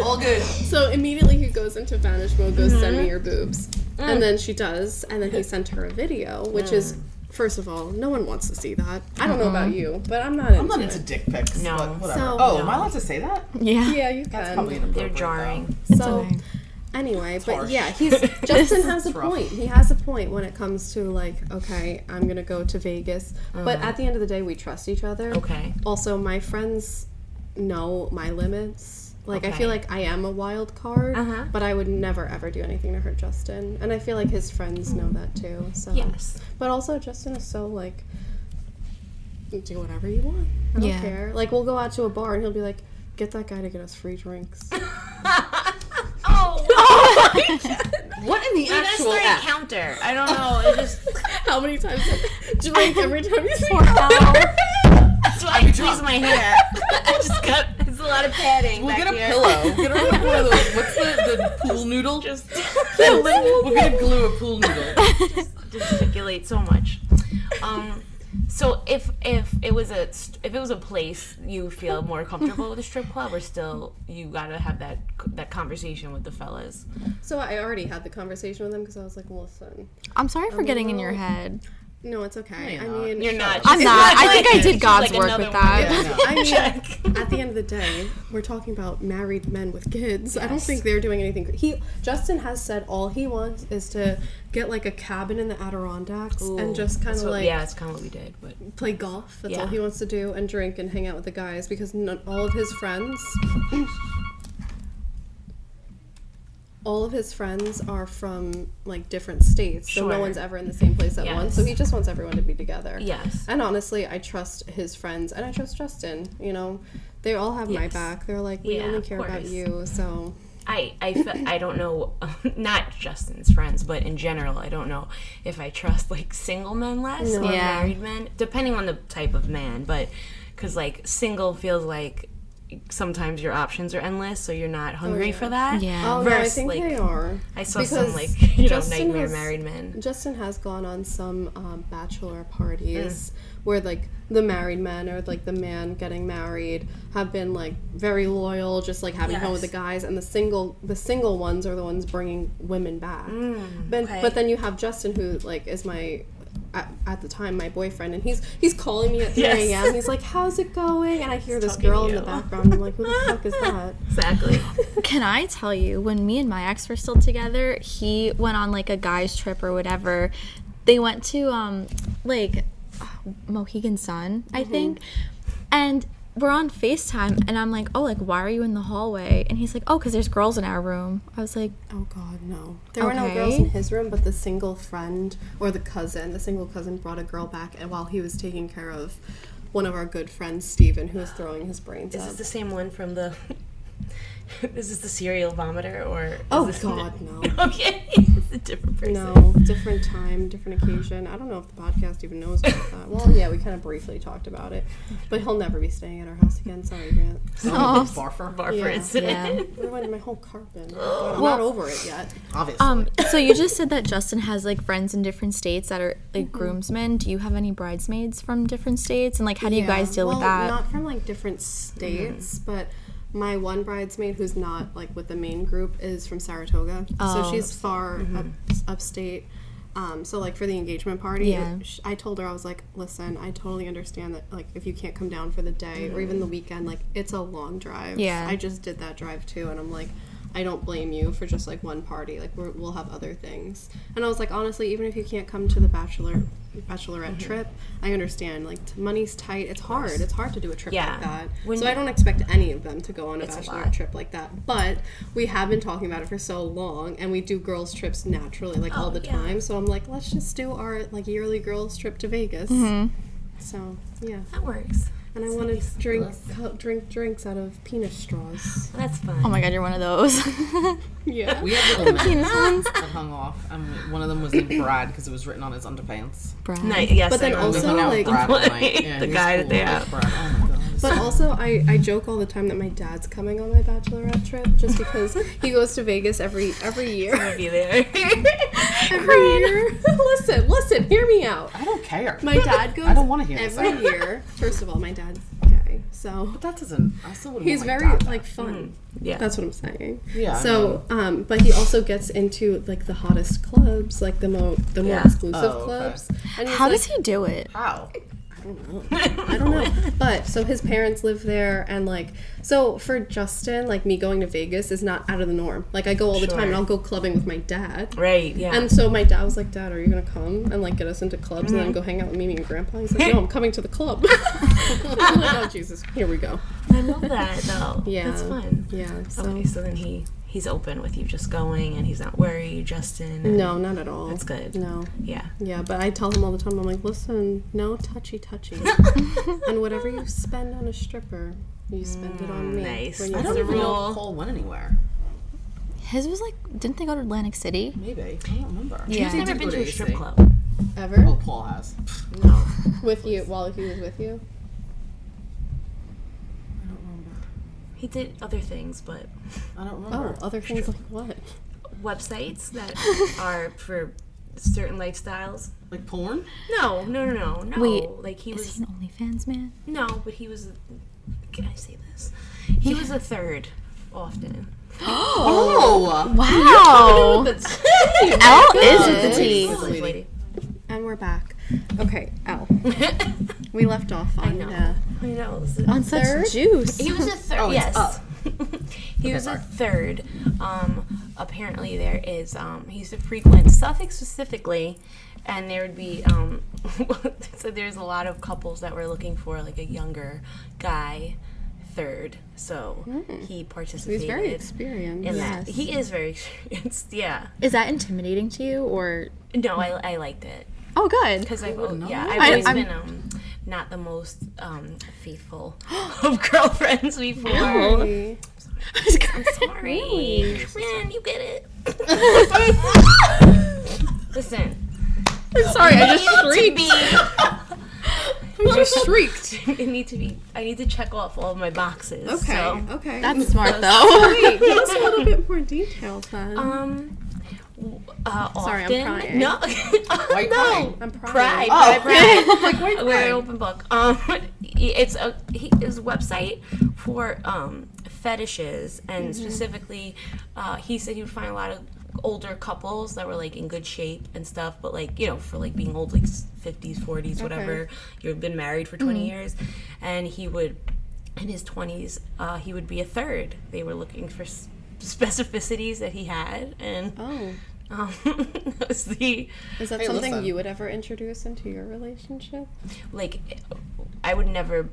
all good. so immediately he goes into vanish mode, goes, "Send me your boobs." And then she does, and then he sent her a video, which is, first of all, no one wants to see that. I don't know about you, but I'm not into I'm not it. into dick pics. No. But whatever. So- Oh, am I allowed to say that? Yeah. Yeah, you That's can. probably inappropriate. They're jarring. So, okay. anyway, but harsh. yeah, Justin has a rough. point. He has a point when it comes to like, okay, I'm gonna go to Vegas, but at the end of the day, we trust each other. Okay. Also, my friends know my limits. Like, I Okay. feel like I am a wild card, Uh-huh. but I would never ever do anything to hurt Justin, and I feel like his friends know that too. So Yes. but also Justin is so like do whatever you want. I don't Yeah. care. Like, we'll go out to a bar and he'll be like, get that guy to get us free drinks. Oh, What in the we gotta actual start a F? counter. I don't know. It just How many times drink every time you see that's why I tweeze my hair. I just got it's a lot of padding. We'll back get a here. pillow. Get one of those. What's the pool noodle? Just We're gonna glue a pool noodle. gesticulate so much. So if it was a place you feel more comfortable with a strip club, or still you gotta have that conversation with the fellas. So I already had the conversation with him because I was like, listen, I'm sorry for getting in your head. no, it's okay. No, I you're not. mean, You're not. I'm not. I think I did She's God's like work another with one. that. Yeah, no. I mean, Check. at the end of the day, we're talking about married men with kids. I don't Yes. think they're doing anything. Justin has said all he wants is to get like a cabin in the Adirondacks and just kind of like it's kind of what we did, but play golf. That's Yeah. all he wants to do, and drink and hang out with the guys because all of his friends. All of his friends are from like different states, so no Sure. one's ever in the same place at once. So Yes. he just wants everyone to be together. yes. And honestly, I trust his friends and I trust Justin. You know, they all have my Yes. back. They're like, we Yeah, only of care about course. you. So I don't know, not Justin's friends, but in general, I don't know if I trust like single men less or Yeah. married men, depending on the type of man. But because like single feels like sometimes your options are endless, so you're not hungry for that. Yeah. oh no, I Versus, think like, they are. I saw Because some like Justin nightmare has- married men. Justin has gone on some bachelor parties Mm. where like the married men or like the man getting married have been like very loyal, just like having fun with the Yes. guys, and the single ones are the ones bringing women back. okay. But then you have Justin, who like is my at the time my boyfriend, and he's calling me at 3 Yes. a.m. He's like, how's it going? And I hear this talking girl to in the you. background. I'm like, who the fuck is that? Exactly. Can I tell you, when me and my ex were still together, he went on like a guy's trip or whatever. They went to like Mohegan Sun, I think. And we're on FaceTime and I'm like, oh, like, why are you in the hallway? And he's like, oh, because there's girls in our room. I was like, Oh God, no. There were no Okay. girls in his room, but the single friend or the single cousin brought a girl back, and while he was taking care of one of our good friends, Steven, who was throwing his brains Is out. this the same one from the? Is this the serial vomiter or? Is Oh this God, no. Okay, it's a different person. No, different time, different occasion. I don't know if the podcast even knows about that. Well, yeah, we kind of briefly talked about it, but he'll never be staying at our house again. Sorry, Grant. Oh, Barfer. Bar for Yeah. incident. yeah. Ruined my whole carpet. God, I'm not over it yet. Obviously. So you just said that Justin has like friends in different states that are like groomsmen. Do you have any bridesmaids from different states? And like, how do you guys deal with that? Not from like different states, but my one bridesmaid who's not like with the main group is from Saratoga, so she's far upstate. So like for the engagement party, Yeah. I told her, I was like, listen, I totally understand that like if you can't come down for the day or even the weekend, like it's a long drive. Yeah. I just did that drive too, and I'm like, I don't blame you for just like one party. Like we'll have other things. And I was like, honestly, even if you can't come to the bachelorette trip, I understand. Like money's tight. It's hard. It's hard to do a trip Yeah. like that. When So you- I don't expect any of them to go on a It's a bachelorette lot. trip like that. But we have been talking about it for so long, and we do girls trips naturally, like all the yeah. time. So I'm like, let's just do our like yearly girls trip to Vegas. So yeah, That works. and I want to drink drinks out of penis straws. That's fun. Oh my god, you're one of those. Yeah. We had little men that hung off, and one of them was named Brad because it was written on his underpants. Brad. Nice. Yes, But then I remember. We also, hung out with like- Brad one night. Yeah, The he was guy cool. that they I like have. Brad. Oh my god. But also, I joke all the time that my dad's coming on my bachelorette trip just because he goes to Vegas every year. I'll be there. Every year. Listen, hear me out. I don't care. My dad goes I don't wanna hear this. every year. First of all, my dad's gay, so But that doesn't. I still wouldn't. he's want my very dad like back. fun. Yeah. That's what I'm saying. Yeah, I So, but he also gets into like the hottest clubs, like the more Yeah. exclusive Oh, okay. clubs. And he's How like, does he do it? How? I don't know. But so his parents live there, and like, so for Justin, like me going to Vegas is not out of the norm. Like I go all the time, and I'll go clubbing with my dad. Right. Yeah. And so my dad was like, Dad, are you gonna come and like get us into clubs and then go hang out with Mimi and Grandpa? He's like, No, I'm coming to the club. I'm like, oh Jesus, here we go. I love that though. Yeah. That's fun. Yeah. So Okay, so then he he's open with you just going, and he's not worried, Justin. And No, not at all. That's good. No. Yeah. Yeah, but I tell him all the time, I'm like, listen, no touchy. And whatever you spend on a stripper, you spend it on me. Nice. When you I That's don't a even know rule. if Cole went anywhere. His was like, didn't they go to Atlantic City? Maybe. I don't remember. Yeah. He's They never did been go to a AC. strip club. Ever? Oh, Paul has. No. With you, while he was with you? I don't remember. He did other things, but I don't Oh, remember. other things like what? websites that are for certain lifestyles. Like porn? No. Wait, like he Is was he an OnlyFans man? no, but he was. Can I say this? He was a third often. Oh! Wow. Elle is with the Good. T. He's a nice lady. And we're back. Okay, Elle. We left off on I know. This is- On such third? juice. He was a third. Oh, it's yes. up. He was a third. Apparently, there is. He used to frequent Suffolk specifically, and there would be. So there's a lot of couples that were looking for like a younger guy, third. So he participated. He's very experienced. in that. Yes. He is very experienced. Yeah. Is that intimidating to you, or? No, I liked it Oh, good. because I've wouldn't know. I've always I'm- been not the most faithful of girlfriends before. Really? I'm sorry. Really? Man, you get it. Listen. Sorry, I just shrieked. You shrieked. I need to check off all of my boxes. Okay, So, okay. That's smart though. Wait, give us a little bit more details then. Sorry, I'm crying. No. Why no. crying? I'm crying. Pride. Oh. Pride. Like, why We're an crying? open book. It's his website for fetishes, and specifically, he said he would find a lot of older couples that were like in good shape and stuff, but like for like being old, like 50s, 40s, whatever. You've been married for 20 years, and he would, in his 20s, he would be a third. They were looking for specificities that he had, and Oh. it was the. Is that Hey, something listen. you would ever introduce into your relationship? Like, I would never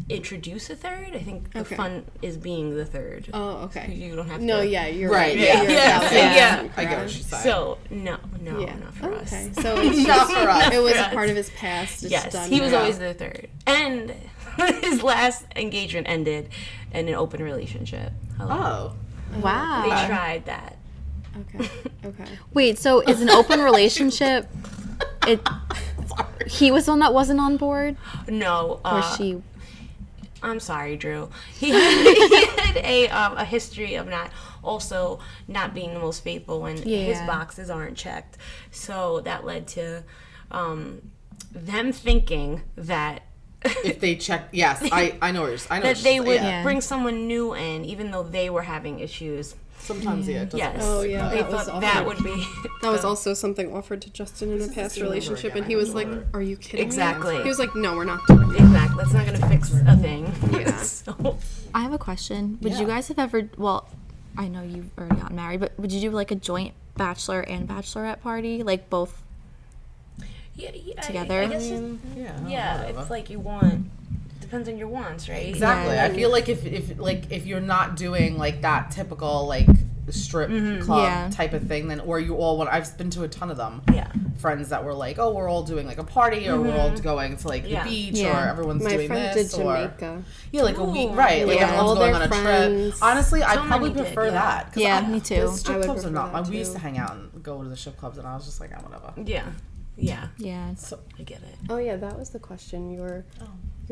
introduce a third. I think the Okay. fun is being the third. Oh, okay. You don't have to. No, yeah, you're Right, right. yeah. You're Yeah, 1000% yeah. I get what correct. she's saying. So no, Yeah. not for us. Okay, so it's Not for us. it was a us. part of his past. It's Yes, done he was now. always the third, and his last engagement ended in an open relationship. Hello. Oh. Wow. They tried that. Okay. Okay. Wait, so is an open relationship? It. Sorry. He was the one that wasn't on board, No, or she? I'm sorry, Drew. He had a history of not being the most faithful when his Yeah. boxes aren't checked. So that led to them thinking that If they check, yes, I know yours. I know that what they she's would saying. Yeah. bring someone new in, even though they were having issues. Sometimes, yeah. It doesn't Yes. work Oh, like yeah. that. They That was thought that awful. would be. That was also something offered to Justin in a past relationship, and he was like, "Are you kidding Exactly. me?" He was like, "No, we're not doing it." Exactly. That's not gonna fix a thing. Yeah. So, I have a question. Would Yeah. you guys have ever? Well, I know you've already gotten married, but would you do like a joint bachelor and bachelorette party, like both? yeah, Together? I guess Yeah. it's like you want. Depends on your wants, right? Exactly. Yeah. I feel like if you're not doing like that typical like strip club Yeah. type of thing, then or you all want. I've been to a ton of them. Yeah. Friends that were like, oh, we're all doing like a party, or we're all going to like Yeah. the beach, Yeah. or everyone's My doing friend this, did or Jamaica. yeah, like a week, Ooh. right? Like Yeah, everyone's all going their on a friends. trip. Honestly, I So probably many did, prefer yeah. that. 'Cause Yeah, I- me too. the strip I would clubs are prefer not. that We used too. to hang out and go to the strip clubs, and I was just like, whatever. Yeah. Yeah. Yeah. So, I get it. Oh yeah, that was the question you were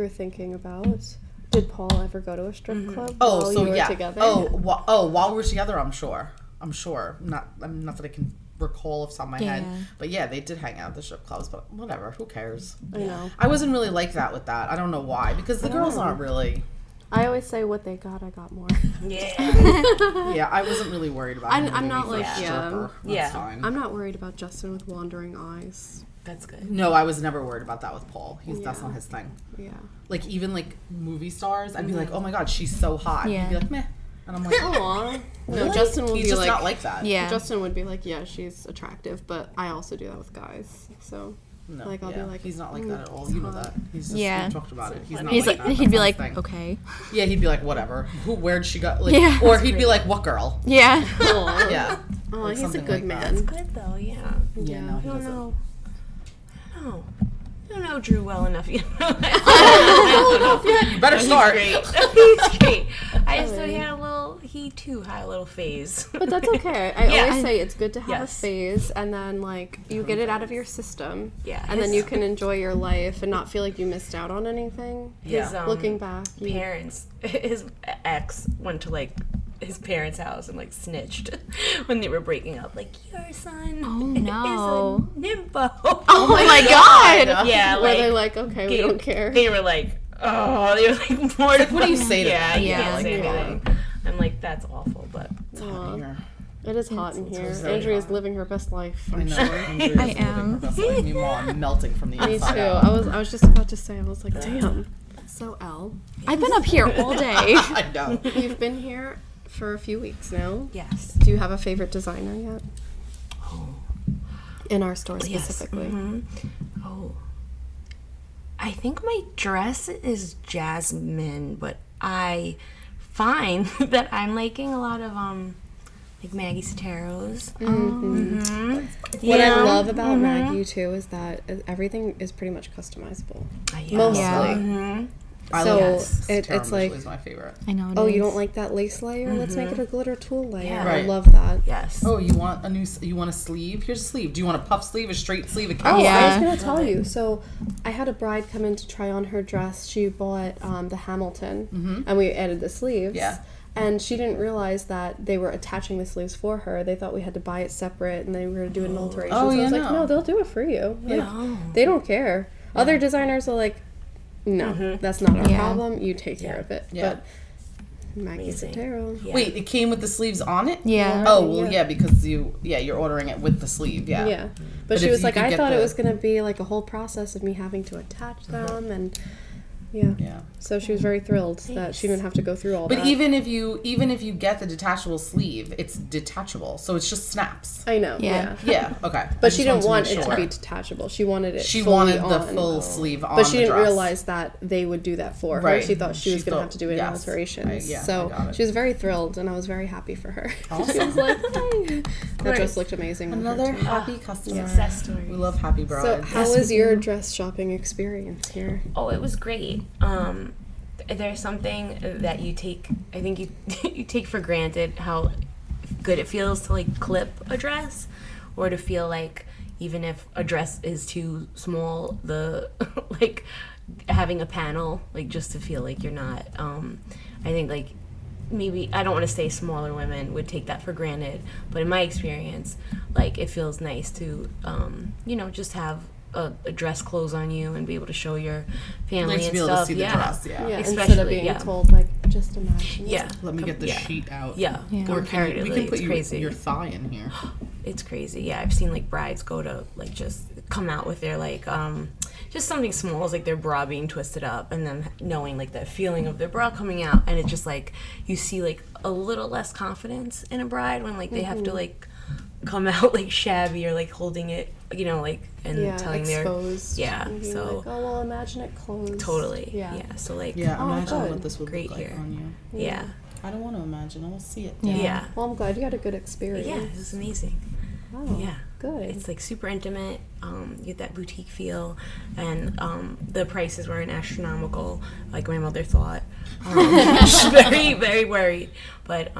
thinking about. Did Paul ever go to a strip club oh, while so you were yeah. together? While we were together, I'm sure. Not that I can recall off the top of my head. Yeah. But yeah, they did hang out at the strip clubs, but whatever, who cares? I know. I wasn't really like that with that. I don't know why, because the girls aren't really. I always say what they got, I got more. Yeah. Yeah, I wasn't really worried about. I'm him leaving not me for a like, yeah. stripper. That's Yeah. fine. I'm not worried about Justin with wandering eyes. That's good. No, I was never worried about that with Paul. That's Yeah. not his thing. Yeah. Like even like movie stars, I'd be like, oh my god, she's so hot. Yeah. He'd be like, meh, and I'm like, Aw. No, really? Justin will He's be just like, not like that. Yeah. Justin would be like, yeah, she's attractive, but I also do that with guys. So No, Like, I'll be like, he's not like that at all. You know that. He's just, Yeah. we talked about it. He's not He's like like, that. he'd be That's like, his thing. okay. Yeah, he'd be like, whatever. Where'd she go? Like, Yeah. or he'd be like, what girl? Yeah. Aw. Yeah. Oh, Like he's a something good like that. man. Good though, yeah. Yeah, no, I he don't doesn't. know. I don't know Drew well enough yet. You better start. He's great. I just thought he too had a little phase. But that's okay. I Yeah. always say it's good to have Yes. a phase, and then like you get it out of your system. Yeah, And then his- you can enjoy your life and not feel like you missed out on anything. His Looking back, parents, his ex went to like his parents' house and like snitched when they were breaking up. Like, your son no. is a nympho. Oh my god. Yeah, where like they're like, okay, we don't care. They were like, oh, they were like mortified. What do you say to Yeah, that? you Yeah. can't say Yeah. anything. I'm like, that's awful, but It's hot in here. It is hot in here. very Andrea's hot. living her best life. I know. I am. Meanwhile, I'm melting from the Me inside too. out. I was just about to say, I was like, damn. So Elle, I've been up here all day. I know. you've been here for a few weeks now. yes. Do you have a favorite designer yet? In our store Yes. specifically. Mhm. Oh. I think my dress is Jasmine, but I find that I'm liking a lot of like Maggie Sotero's. What I love about Maggie too is that everything is pretty much customizable. Mostly. Yeah. I So love it's like, is my favorite. I know. oh, you don't like that lace layer? Let's make it a glitter tulle layer. Yeah. I Right. love that. Yes. Oh, you want a sleeve? Here's a sleeve. Do you want a puff sleeve, a straight sleeve, a cap? Oh, I Yeah. was gonna tell you. So, I had a bride come in to try on her dress. She bought the Hamilton, and we added the sleeves. Yeah. And she didn't realize that they were attaching the sleeves for her. They thought we had to buy it separate, and they were gonna do an alteration. Oh, so I yeah, was like, no. no, they'll do it for you. Like, Yeah. they don't care. Other designers are like, no, that's not our Yeah. problem. You take care Yeah. of it. Yeah. But Maggie Amazing. Sotero. Yeah. Wait, it came with the sleeves on it? Yeah. Oh, well, Yeah. yeah, because you're ordering it with the sleeve, yeah. Yeah. But But she if was you like, could I get thought it the- was going to be like a whole process of me having to attach them. And yeah. Yeah. So she was very thrilled that she didn't have to go through all But that. even if you get the detachable sleeve, it's detachable, so it's just snaps. I know. Yeah. Yeah. Yeah, okay. I But just she didn't wanted want make it to sure. be detachable. She wanted it She fully wanted the on. full sleeve on But she the didn't dress. realize that they would do that for her. Right. She thought she was going to thought- have to do it in yes. alterations. I got So it. she was very thrilled, and I was very happy for her. She Awesome. was like, "Hey." That dress looked amazing. on her, Another too. happy customer. Success story. We love happy brides. So how was your dress shopping experience here? Oh, it was great. There's something that you take, I think you take for granted how good it feels to like clip a dress, or to feel like even if a dress is too small, the like having a panel, like just to feel like you're not, I think like maybe, I don't want to say smaller women would take that for granted, but in my experience, like it feels nice to, just have a dress clothes on you and be able to show your family Like to and be able stuff. to see the dress, yeah. Yeah, instead of Especially, being yeah. told like, just imagine. Yeah. Let me get the Yeah. sheet out. Yeah. Yeah. Or can we Comparatively, can put it's your, crazy. your thigh in here. It's crazy. Yeah, I've seen like brides go to like just come out with their like just something small, as like their bra being twisted up, and then knowing like that feeling of their bra coming out, and it's just like you see like a little less confidence in a bride when like they have to like come out like shabby or like holding it, like and telling exposed. Yeah, And being so- like, oh well, imagine it closed. totally. Yeah. Yeah. So like Yeah, Oh, imagine good. what this would Great look like here. on you. yeah. I don't want to imagine. I want to see it. Yeah. Well, I'm glad you had a good experience. Yeah, it was amazing. Oh, Yeah. Good. It's like super intimate. You get that boutique feel, and the prices weren't astronomical like my mother thought. She's very, very worried, but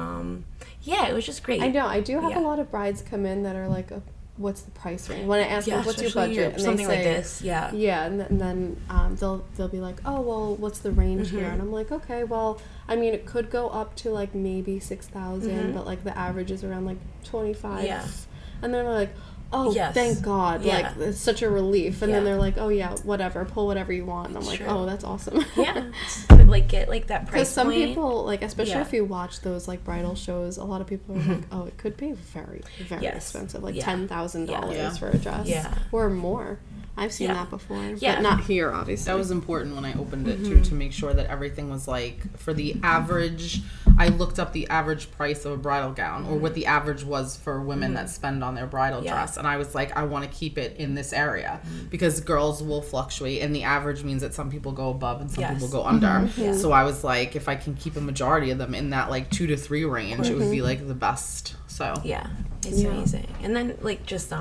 yeah, it was just great. I know. I do have Yeah. a lot of brides come in that are like, what's the price range? When I ask them, what's your especially budget? And something they like say, this. Yeah. Yeah, and then they'll be like, oh well, what's the range Mm-hmm. here? And I'm like, okay, well, I mean, it could go up to like maybe 6,000, but like the average is around like 25. Mm-hmm. Yeah. And then they're like, oh, Yes. thank God, Yeah. like it's such a relief. And then Yeah. they're like, oh yeah, whatever, pull whatever you want. And I'm like, True. oh, that's awesome. Yeah. But, like get like that price Because some point. people, like, especially Yeah. if you watch those, like, bridal shows, a lot of people are like, oh, it could be very, very Yes. expensive. Like, Yeah. $10,000 Yeah. for a dress. Yeah. Or more. I've seen Yeah. that before. Yeah. But not here, obviously. That was important when I opened it Mm-hmm. too, to make sure that everything was like for the average. I looked up the average price of a bridal gown, or what the average was for women that spend on their bridal dress, and I was like, I want to keep it in this area because girls will fluctuate, and the average means that some people go above and some people go under. So I was like, if I can keep a majority of them in that like 2 to 3 range, it would be like the best. So yeah, it's amazing. And then like just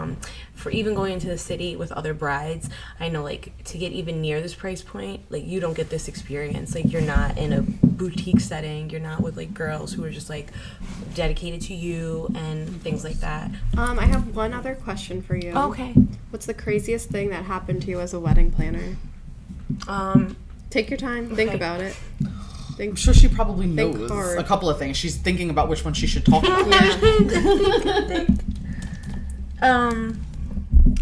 for even going into the city with other brides, I know like to get even near this price point, like you don't get this experience. Like you're not in a boutique setting, you're not with like girls who are just like dedicated to you and things like that. I have one other question for you. Okay. What's the craziest thing that happened to you as a wedding planner? Take your time, think about it. I'm sure she probably knows hard. a couple of things. She's thinking about which one she should talk about.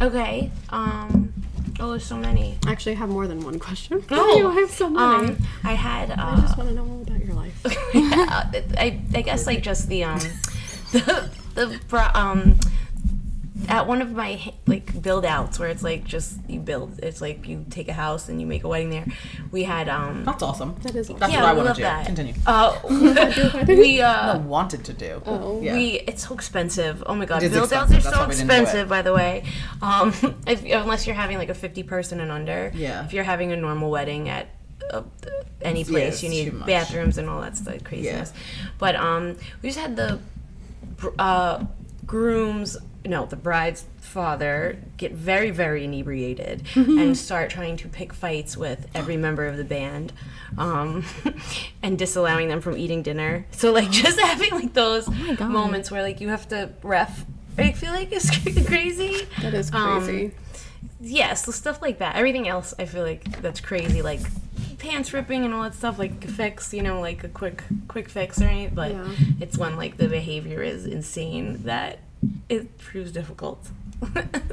Okay. Oh, there's so many. Actually, I have more than one question for Oh, you. I have so many. I had. I just want to know all about your life. I guess like just the at one of my like build outs where it's like just you build, it's like you take a house and you make a wedding there. We had That's awesome. That is awesome. That's yeah, what I we want love to do. that. Continue. We I wanted to do. Oh. Yeah. it's so expensive. Oh my god, It is build outs are expensive. That's so why we didn't do it. expensive, by the way. Unless you're having like a 50 person and under. Yeah. If you're having a normal wedding at any place, it's you too need much. bathrooms and all that stuff, craziness. Yeah. But we just had the the bride's father get very, very inebriated and start trying to pick fights with every member of the band, and disallowing them from eating dinner. So like just having like those moments where like you have to ref, I feel like is crazy. That is crazy. Yes, so stuff like that. Everything else I feel like that's crazy, like pants ripping and all that stuff, like a fix, like a quick fix or anything. But it's when like the behavior is insane that it proves difficult.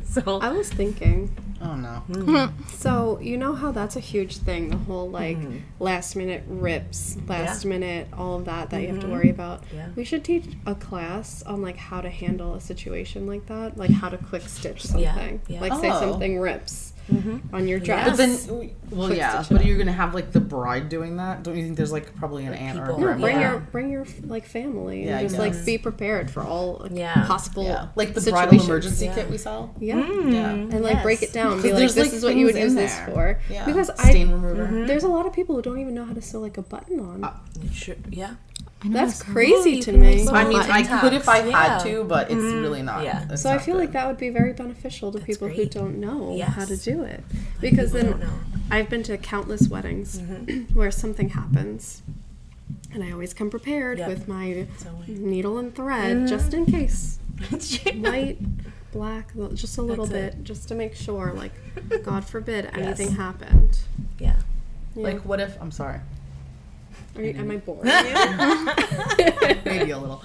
So I was thinking. Oh no. So you know how that's a huge thing, the whole like last minute rips, last minute, all of that you have to worry about. Yeah. We should teach a class on like how to handle a situation like that, like how to quick stitch something. Yeah. Like say Oh. something rips on your dress. But then, well, yeah. stitch it But up. you're gonna have like the bride doing that. Don't you think there's like probably an aunt or a people. grandma? Yeah. Bring your like family Yeah, I and just like guess. be prepared for all like, Yeah. possible Yeah. Like the situations. bridal emergency kit we sell. Yeah. Yeah. And like break it down, be 'Cause like, there's, this like, is what you would things use in this there. for. Yeah. Because Stain remover. there's a lot of people who don't even know how to sew like a button on. yeah. That's crazy you to can make me. some I mean, I button could if I tops. had Yeah. to, but it's really not. Yeah. It's So I not feel good. like that would be very beneficial to people who great. don't know Yes. how to do it. Because people then don't know. I've been to countless weddings where something happens. And I always come prepared Yep. with my Totally. needle and thread just in case. It's true. White, black, just a little That's bit, just to make sure, like, God forbid anything Yes. happened. Yeah. Yeah. Like, what if? I'm sorry. Am I boring you? Maybe a little.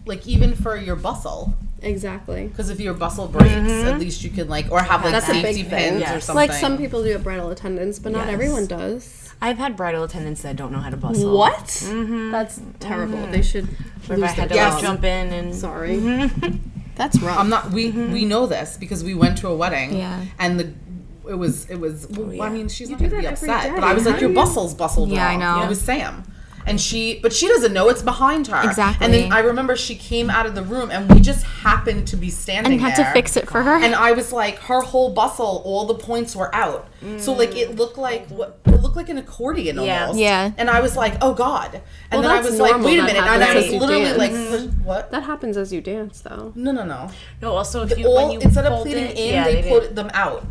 Like even for your bustle, Exactly. because if your bustle breaks, at least you can like, or have like That's a big safety thing. pins or Yes. something. Like some people do at bridal attendants, but not Yes. everyone does. I've had bridal attendants that don't know how to bustle. What? That's terrible. They should Or if lose I had their to like job. jump in and Sorry. That's rough. I'm not. We know this because we went to a wedding. Yeah. And it was. Well, I mean, she's not do gonna be that every upset, day. but I was How like, do your you- bustle's bustled. Yeah, I wrong." know. It was Sam. And she doesn't know it's behind her. Exactly. And then I remember she came out of the room and we just happened to be standing And you had to there. fix it for her. And I was like, her whole bustle, all the points were out. So like it looked like an accordion Yeah. almost. Yeah. And I was like, oh God. And Well, then I that's was like, normal. wait a That minute. And I happens was as you literally like, dance. what? That happens as you dance, though. No. no. Also, if you All when you instead of fold pleating it, in, yeah, they did. put them out.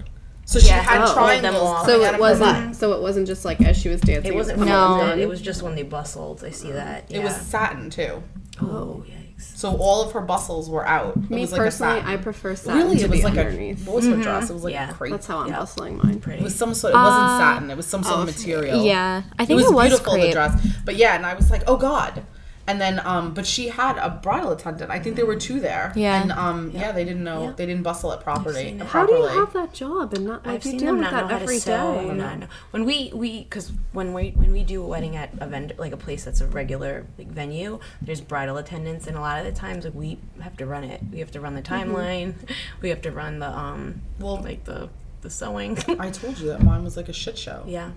So she Yeah, had to fold them triangles off. coming So out it of her butt. wasn't. So it wasn't just like as she was dancing. It wasn't from No. done. It was just when they bustled. I see that. Yeah. It was satin too. Oh, yikes. So all of her bustles were out. It Me was like personally, a satin. I prefer satin Really, to it was be like underneath. what was her dress? It was like Yeah. a crepe. That's how I'm Yeah. bustling mine. Pretty. It was some sort. It wasn't satin. It was some sort of material. Yeah, I It think was it was beautiful, the crepe. dress. But yeah, and I was like, oh God. And then, but she had a bridal attendant. I think there were two there. Yeah. And yeah, they didn't know. Yeah. They didn't bustle it properly. seen it. How do you properly. have that job and not like I've you seen deal them with not know that how to every sew. day? No. When we do a wedding at a vendor, like a place that's a regular like venue, there's bridal attendants, and a lot of the times like we have to run it. We have to run the timeline. We have to run the Well, like the sewing. I told you that mine was like a shit show. Yeah.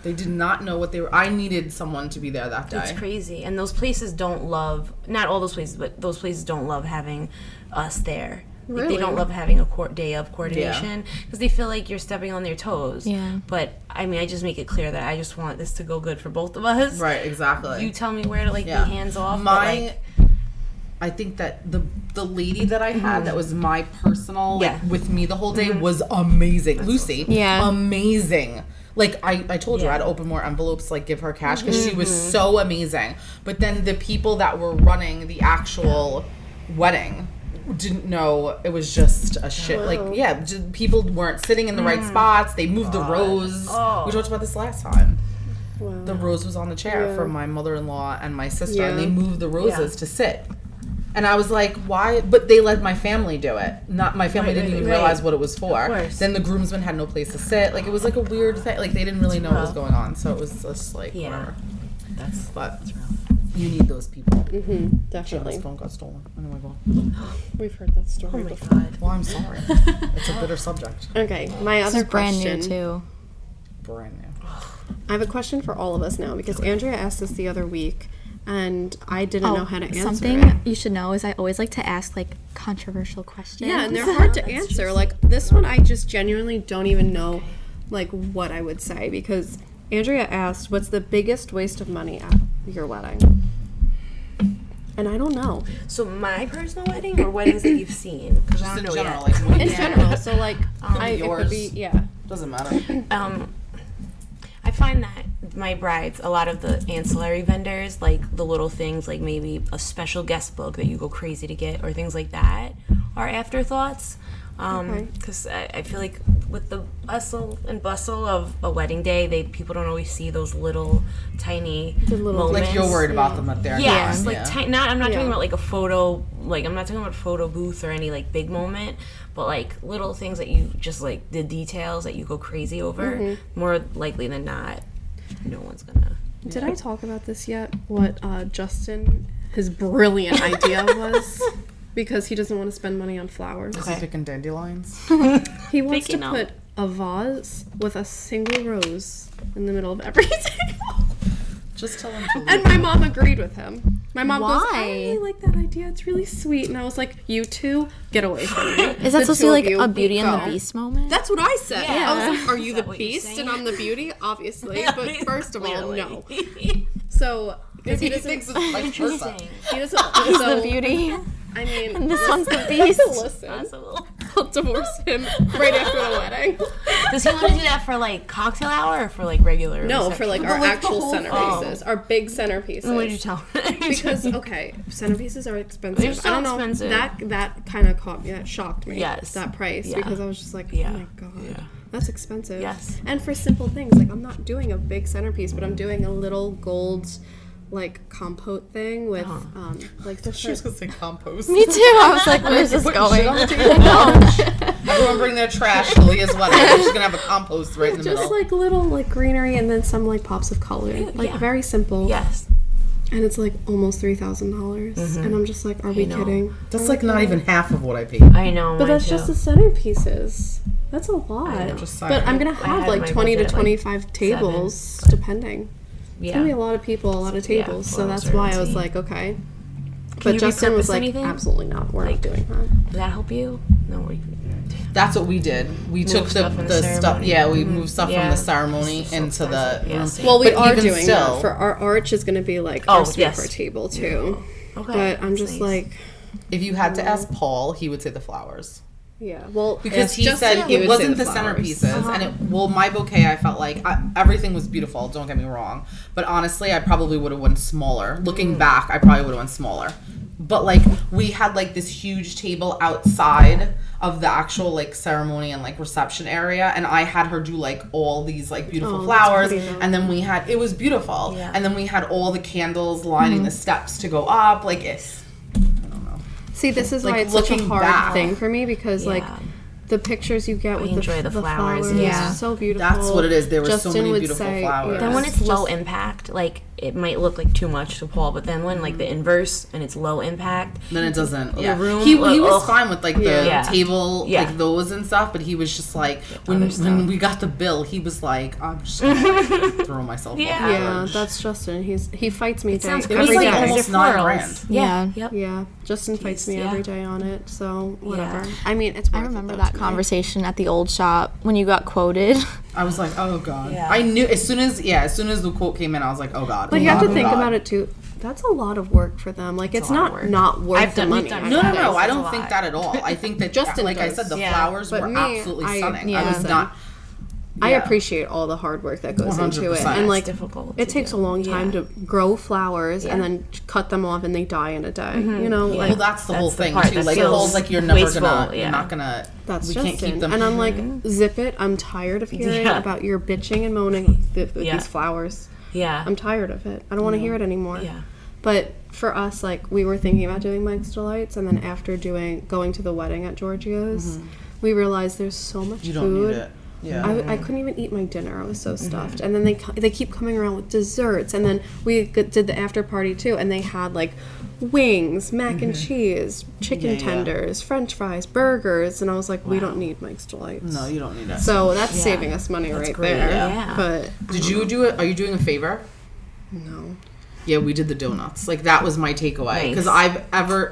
They did not know what they were. I needed someone to be there that day. It's crazy. And those places don't love, not all those places, but those places don't love having us there. Like, Really? they don't love having a day of coordination because they feel like you're stepping on their toes. Yeah. But, I mean, I just make it clear that I just want this to go good for both of us. Right, exactly. You tell me where to, like, be hands off. I think that the lady that I had that was my personal, like, with me the whole day was amazing. Lucy. Yeah. Amazing. Like, I told you, I'd open more envelopes, like, give her cash, because she was so amazing. But then the people that were running the actual wedding didn't know it was just a shit. Like, people weren't sitting in the right spots. They moved the rose. We talked about this last time. Wow. The rose was on the chair for my mother-in-law and my sister, and they moved the roses to sit. And I was like, why? But they let my family do it. Not my family didn't even realize what it was for. Then the groomsmen had no place to sit. Like, it was like a weird thing. Like, they didn't really know what was going on. So it was just like, whatever. That's rough. You need those people. Definitely. Shit, phone got stolen. Anyway, go. We've heard that story before. God. Well, I'm sorry. It's a bitter subject. Okay, my This other is brand question. new too. Brand new. I have a question for all of us now because Andrea asked this the other week, and I didn't know how to answer something it. you should know is I always like to ask like controversial questions. Yeah, and they're hard to answer. Like this one, I just genuinely don't even know, like what I would say because Andrea asked, "What's the biggest waste of money at your wedding?" And I don't know. So my personal wedding or weddings that you've seen? Because I don't know general, yet. like, In general, so like, it yours. could be Doesn't matter. I find that my brides, a lot of the ancillary vendors, like the little things, like maybe a special guest book that you go crazy to get, or things like that, are afterthoughts. Because I feel like with the hustle and bustle of a wedding day, people don't always see those little tiny moments. Like you're worried about them at their Yes, time. like I'm not talking about like a photo, like I'm not talking about a photo booth or any like big moment, but like little things that you just like the details that you go crazy over. More likely than not, no one's gonna. Did I talk about this yet? What Justin, his brilliant idea was? Because he doesn't want to spend money on flowers. Is he picking dandelions? He wants to Picking out. put a vase with a single rose in the middle of every table. Just tell him to And my mom agreed with him. My mom goes, I Why? really like that idea. It's really sweet. And I was like, you two, get away from me. Is that supposed to be like a Beauty and the Beast moment? That's what I said. Yeah. I was like, are you the what you're beast and saying? I'm the beauty? Obviously. But first of all, no. Clearly. So, because he He doesn't, thinks it's vice versa. he doesn't, He's so, the beauty. I mean, And this one's the beast. listen, Possible. I'll divorce him right after the wedding. Does he want to do that for like cocktail hour or for like regular? No, reception? for like our actual centerpieces, our big centerpieces. What did you tell him? Because okay, centerpieces are expensive. They're so I don't know. expensive. That kind of caught me. That shocked me. Yes. That price Yeah. because I was just like, Yeah. oh my god, that's expensive. Yes. And for simple things like I'm not doing a big centerpiece, but I'm doing a little gold, like compote thing with like She was different. gonna say compost. Me too. I was like, where's this Putting going? shit on the table. Everyone bring their trash to Leah's wedding. She's gonna have a compost right in the Just middle. like little like greenery and then some like pops of color, like Yeah. very simple. Yes. And it's like almost $3,000, and I'm just like, are we know. kidding? That's like not even half of what I paid. I know. But that's just the centerpieces. That's a lot. Just But saying. I'm gonna I have had like my 20 to budget at, like, 25 tables, depending. It's gonna be a lot of people, a lot of tables. So that's why I was like, okay. But you Justin was repurpose like, anything? absolutely not. We're not doing that. Did that help you? No. That's what we did. We took stuff in the the stuff. ceremony. Yeah, we moved stuff from Yeah. the ceremony into the room. Yes. Well, we But are even doing still- that. For our arch is gonna be like Oh, our sweeper yes. table too. Okay. But I'm that's just nice. like, If you had to ask Paul, he would say the flowers. yeah. Well, Because it's he just said like he it would wasn't say the flowers. centerpieces, and it, well, my bouquet, I felt like everything was beautiful. Don't get me wrong, but honestly, I probably would have went smaller. Looking back, I probably would have went smaller. But like we had like this huge table outside of the actual like ceremony and like reception area, and I had her do like all these like beautiful flowers, pretty, though. and then we had it was beautiful, Yeah. and then we had all the candles lining the steps to go up. Like it's, I don't know. See, this is Like, why it's such a looking hard back. thing for me because like Yeah. the pictures you get with enjoy the flowers, flowers yeah. so beautiful. That's what it is. There were so Justin many would beautiful say, flowers. yeah. Then when it's low Just- impact, like it might look like too much to Paul, but then when like the inverse and it's low impact, then it doesn't. the room, he was fine with like the table, Yeah. like those and stuff, but he was just like when we got the bill, he was like, I'm just gonna throw myself. Yeah. off the Yeah, ledge. that's Justin. He fights me sounds every It was crazy. like day. almost $9,000. Yeah. Yep. Yeah, Justin fights me yeah. every day on it. So whatever. Yeah. I mean, it's. I worth it, remember though, that to me. conversation at the old shop when you got quoted. I was like, oh god. Yeah. I knew as soon as the quote came in, I was like, oh god. But you have to think about it too. That's a lot of work for them. Like it's a lot of not work. not worth I've the done- money. we've done No, That I is a don't lot. think that at all. I think that Justin like I does. said, the Yeah. flowers But were me, absolutely stunning. yeah. I was not. I yeah. appreciate all the hard work that goes into it, 100%. and It's like difficult it to takes do. a long time Yeah. to grow flowers and then cut them off, and they die in a day. You know, like Well, that's the whole That's the thing part too. that Like feels Paul's like you're never wasteful, gonna, yeah. you're not gonna. that's we Justin. can't keep them. And I'm like, zip it. I'm tired of hearing Yeah. about your bitching and moaning with Yeah. these flowers. Yeah. I'm tired of it. I don't want to hear it anymore. Yeah. But for us, like we were thinking about doing Mike's Delights, and then after going to the wedding at Giorgio's, we realized there's so much you don't food. need it. Yeah. I couldn't even eat my dinner. I was so stuffed. And then they keep coming around with desserts. And then we did the after party too, and they had like wings, mac and cheese, chicken Yeah, yeah. tenders, French fries, burgers, and I was like, we don't need Mike's Delights. No, you don't need it. So that's Yeah. saving us money right great, there. yeah. But Did you do it? Are you doing a favor? no. Yeah, we did the donuts. Like that was my takeaway because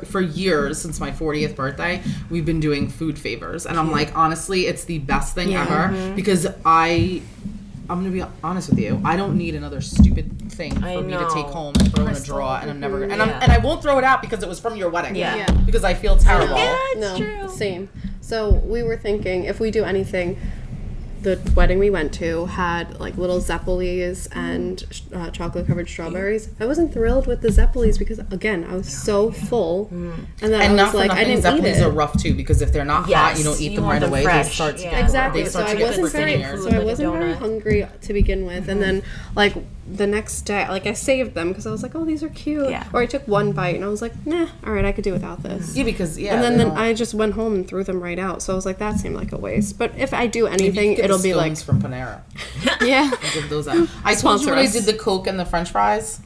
for years since my 40th birthday, we've been doing food favors, and I'm like, honestly, it's the best thing ever because I'm gonna be honest with you. I don't need another stupid thing for me to take home and throw in a drawer, and I'm never and I won't throw it out because it was from your wedding. Yeah. Because I feel terrible. No, true. same. So we were thinking if we do anything, the wedding we went to had like little Zeppelis and chocolate covered strawberries. I wasn't thrilled with the Zeppelis because again I was so full, and then And I not was for like I nothing, didn't eat Zeppelis it. are rough too because if they're not hot, Yes, you don't eat you them want right them away. fresh. They start to Yeah. get Exactly. They So start I to get wasn't very crispy. so like I a wasn't very donut. hungry to begin with, and then like the next day, like I saved them because I was like, oh, these are cute. Yeah. Or I took one bite and I was like, nah, all right, I could do without this. Yeah, because And they then don't- I just went home and threw them right out. So I was like, that seemed like a waste. But if I do Maybe you anything, could get it'll the be like, scones from Panera. Yeah. Give those out. I told you Sponsor when I us. did the Coke and the French fries.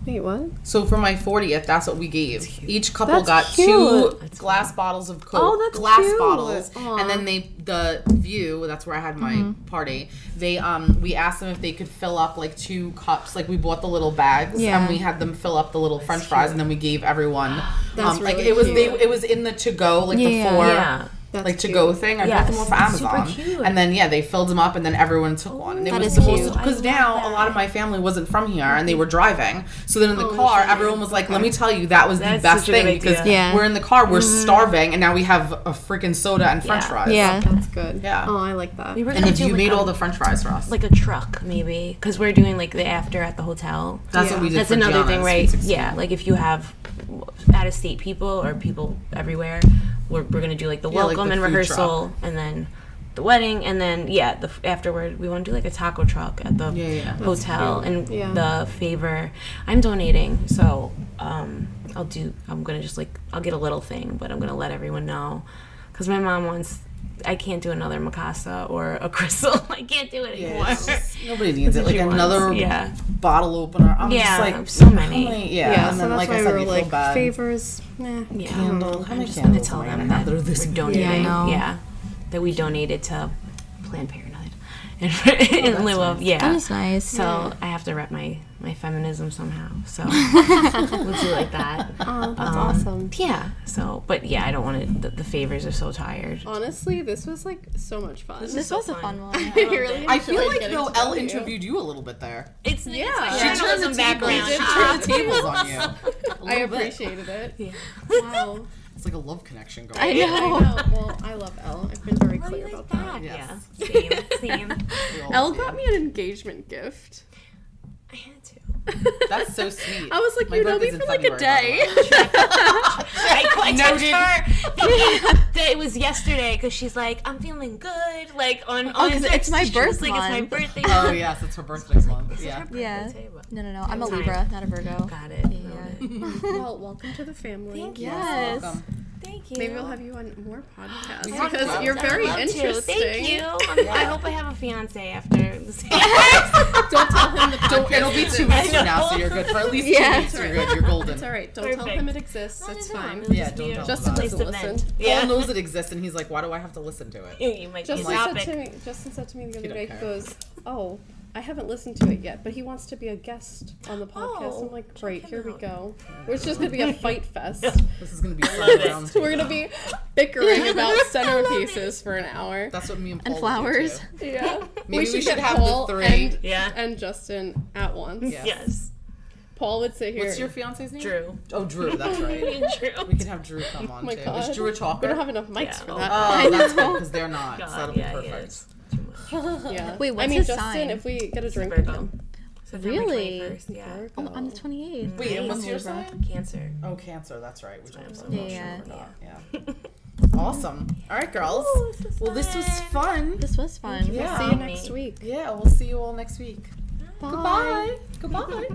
wait, what? So for my 40th, that's what we gave. Each couple That's got cute. 2 glass bottles of Coke. Oh, that's glass cute. bottles. Aw. And then the View, that's where I had my party. They we asked them if they could fill up like 2 cups. Like we bought the little bags Yeah. and we had them fill up the little French fries and then we gave everyone That's like really it was cute. it was in the to go like Yeah. the 4 Yeah. That's like to cute. go thing. I bought them off Yes. Amazon. Super cute. And then they filled them up and then everyone took one. And it That was is the cute. most because I love now that. a lot of my family wasn't from here and they were driving. So then in the car, sure. everyone was like, "Let me tell you, that was the That's best such a good thing because idea. Yeah. we're in the car, we're starving, and now we have a freaking soda and French Yeah. fries." Yeah. That's good. Yeah. Oh, I like that. We were And gonna if do you like made a- all the French fries for us, like a truck maybe because we're doing like the after at the hotel. that's Yeah. what we did. That's for another thing, Gianna's right? Sweet 16. Yeah, like if you have out of state people or people everywhere, we're gonna do like the Yeah, like welcome the and food rehearsal, and then the wedding, and then afterward we want to do like a taco truck at the Yeah. hotel, and Yeah. the favor. I'm donating, so I'm gonna just like I'll get a little thing, but I'm gonna let everyone know because my mom wants. I can't do another Mikasa or a crystal. I can't do it anymore. It's just- nobody needs it. Like She wants- another yeah. bottle opener. I'm Yeah, just like so many. Yeah, Yeah, and so then that's like why I we said, were you feel like bad. favors. Nah. Yeah, Candle. How I'm many just gonna candles tell am I them gonna have? that They're this we're big. donating. Yeah, I know. Yeah, that we donated to Planned Parenthood in lieu of That is nice. So I have to rep my feminism somehow. So we'll do like that. Oh, that's awesome. Yeah. So, but yeah, I don't want to. The favors are so tired. Honestly, this was like so much fun. This was a fun one. really I feel enjoyed like getting though to know Elle you. interviewed you a little bit there. It's Yeah. it's She like turned journalism background. She turned the tables on you. I appreciated it. Yeah. Wow. It's like a love connection going. I I know. know. Well, I love Elle. I've been very clear about that. Yes. Yeah. Same. Same. We all Elle love got you. me an engagement gift. I had to. That's so sweet. I was like, My you know me birthday's in for like a February, by the day. I Noted. texted her. It was yesterday because she's like, I'm feeling good. Like on 'cause it's my she was birth like, It's my month. birthday. Oh yes, it's her birthday month. Yeah. Yeah. Birthday, but- No. I'm a Time. Libra, not a Virgo. Got it. Yeah. Well, welcome to the family. Thank you. Yes. Welcome. Thank Thank you. Maybe we'll have you on more podcasts Yeah. because you're very I'd love to. interesting. Thank you. I hope I have a fiance after this. Don't tell him the podcast. It'll be 2 weeks from now, so you're good for at least 2 Yeah. weeks. You're good. You're golden. It's all right. Don't tell Perfect. him it exists. It's fine. Yeah, don't tell Justin him. doesn't listen. Yeah. Paul knows it exists, and he's like, "Why do I have to listen to it?" You might be a Justin said topic. to me. Justin said to me the other don't day. care. He goes, "Oh, I haven't listened to it yet, but he wants to be a guest on the podcast." Oh, I'm like, check "Great, him here we out. go. It's just gonna be a fight fest. This is gonna be fun round We're gonna be bickering about centerpieces for an hour." That's what me and Paul And would do, flowers. too. Yeah, Maybe we should get have Paul the 3. Yeah. and Justin at once. Yeah. Yes. Paul would sit here. What's your fiance's name? Drew. Oh, Drew. That's right. Drew. We can have Drew come on Oh my too. God. Is Drew a talker? We don't have enough mics Yeah. for that. Oh, that's good because they're not. So God, that'll be yeah, he perfect. is. Too much. Yeah. Wait, I what's mean, his Justin, sign? if we get a drink with Virgo. him. September Really? 21st, yeah. Virgo. Oh, on the 28th. Wait, and what's your Libra. sign? Cancer. Oh, Cancer. That's right. We talked about Yeah. that. Yeah. Awesome. All right, girls. Well, this was fun. This was fun. Yeah. See you next week. Yeah, we'll see you all next week. Bye. Goodbye.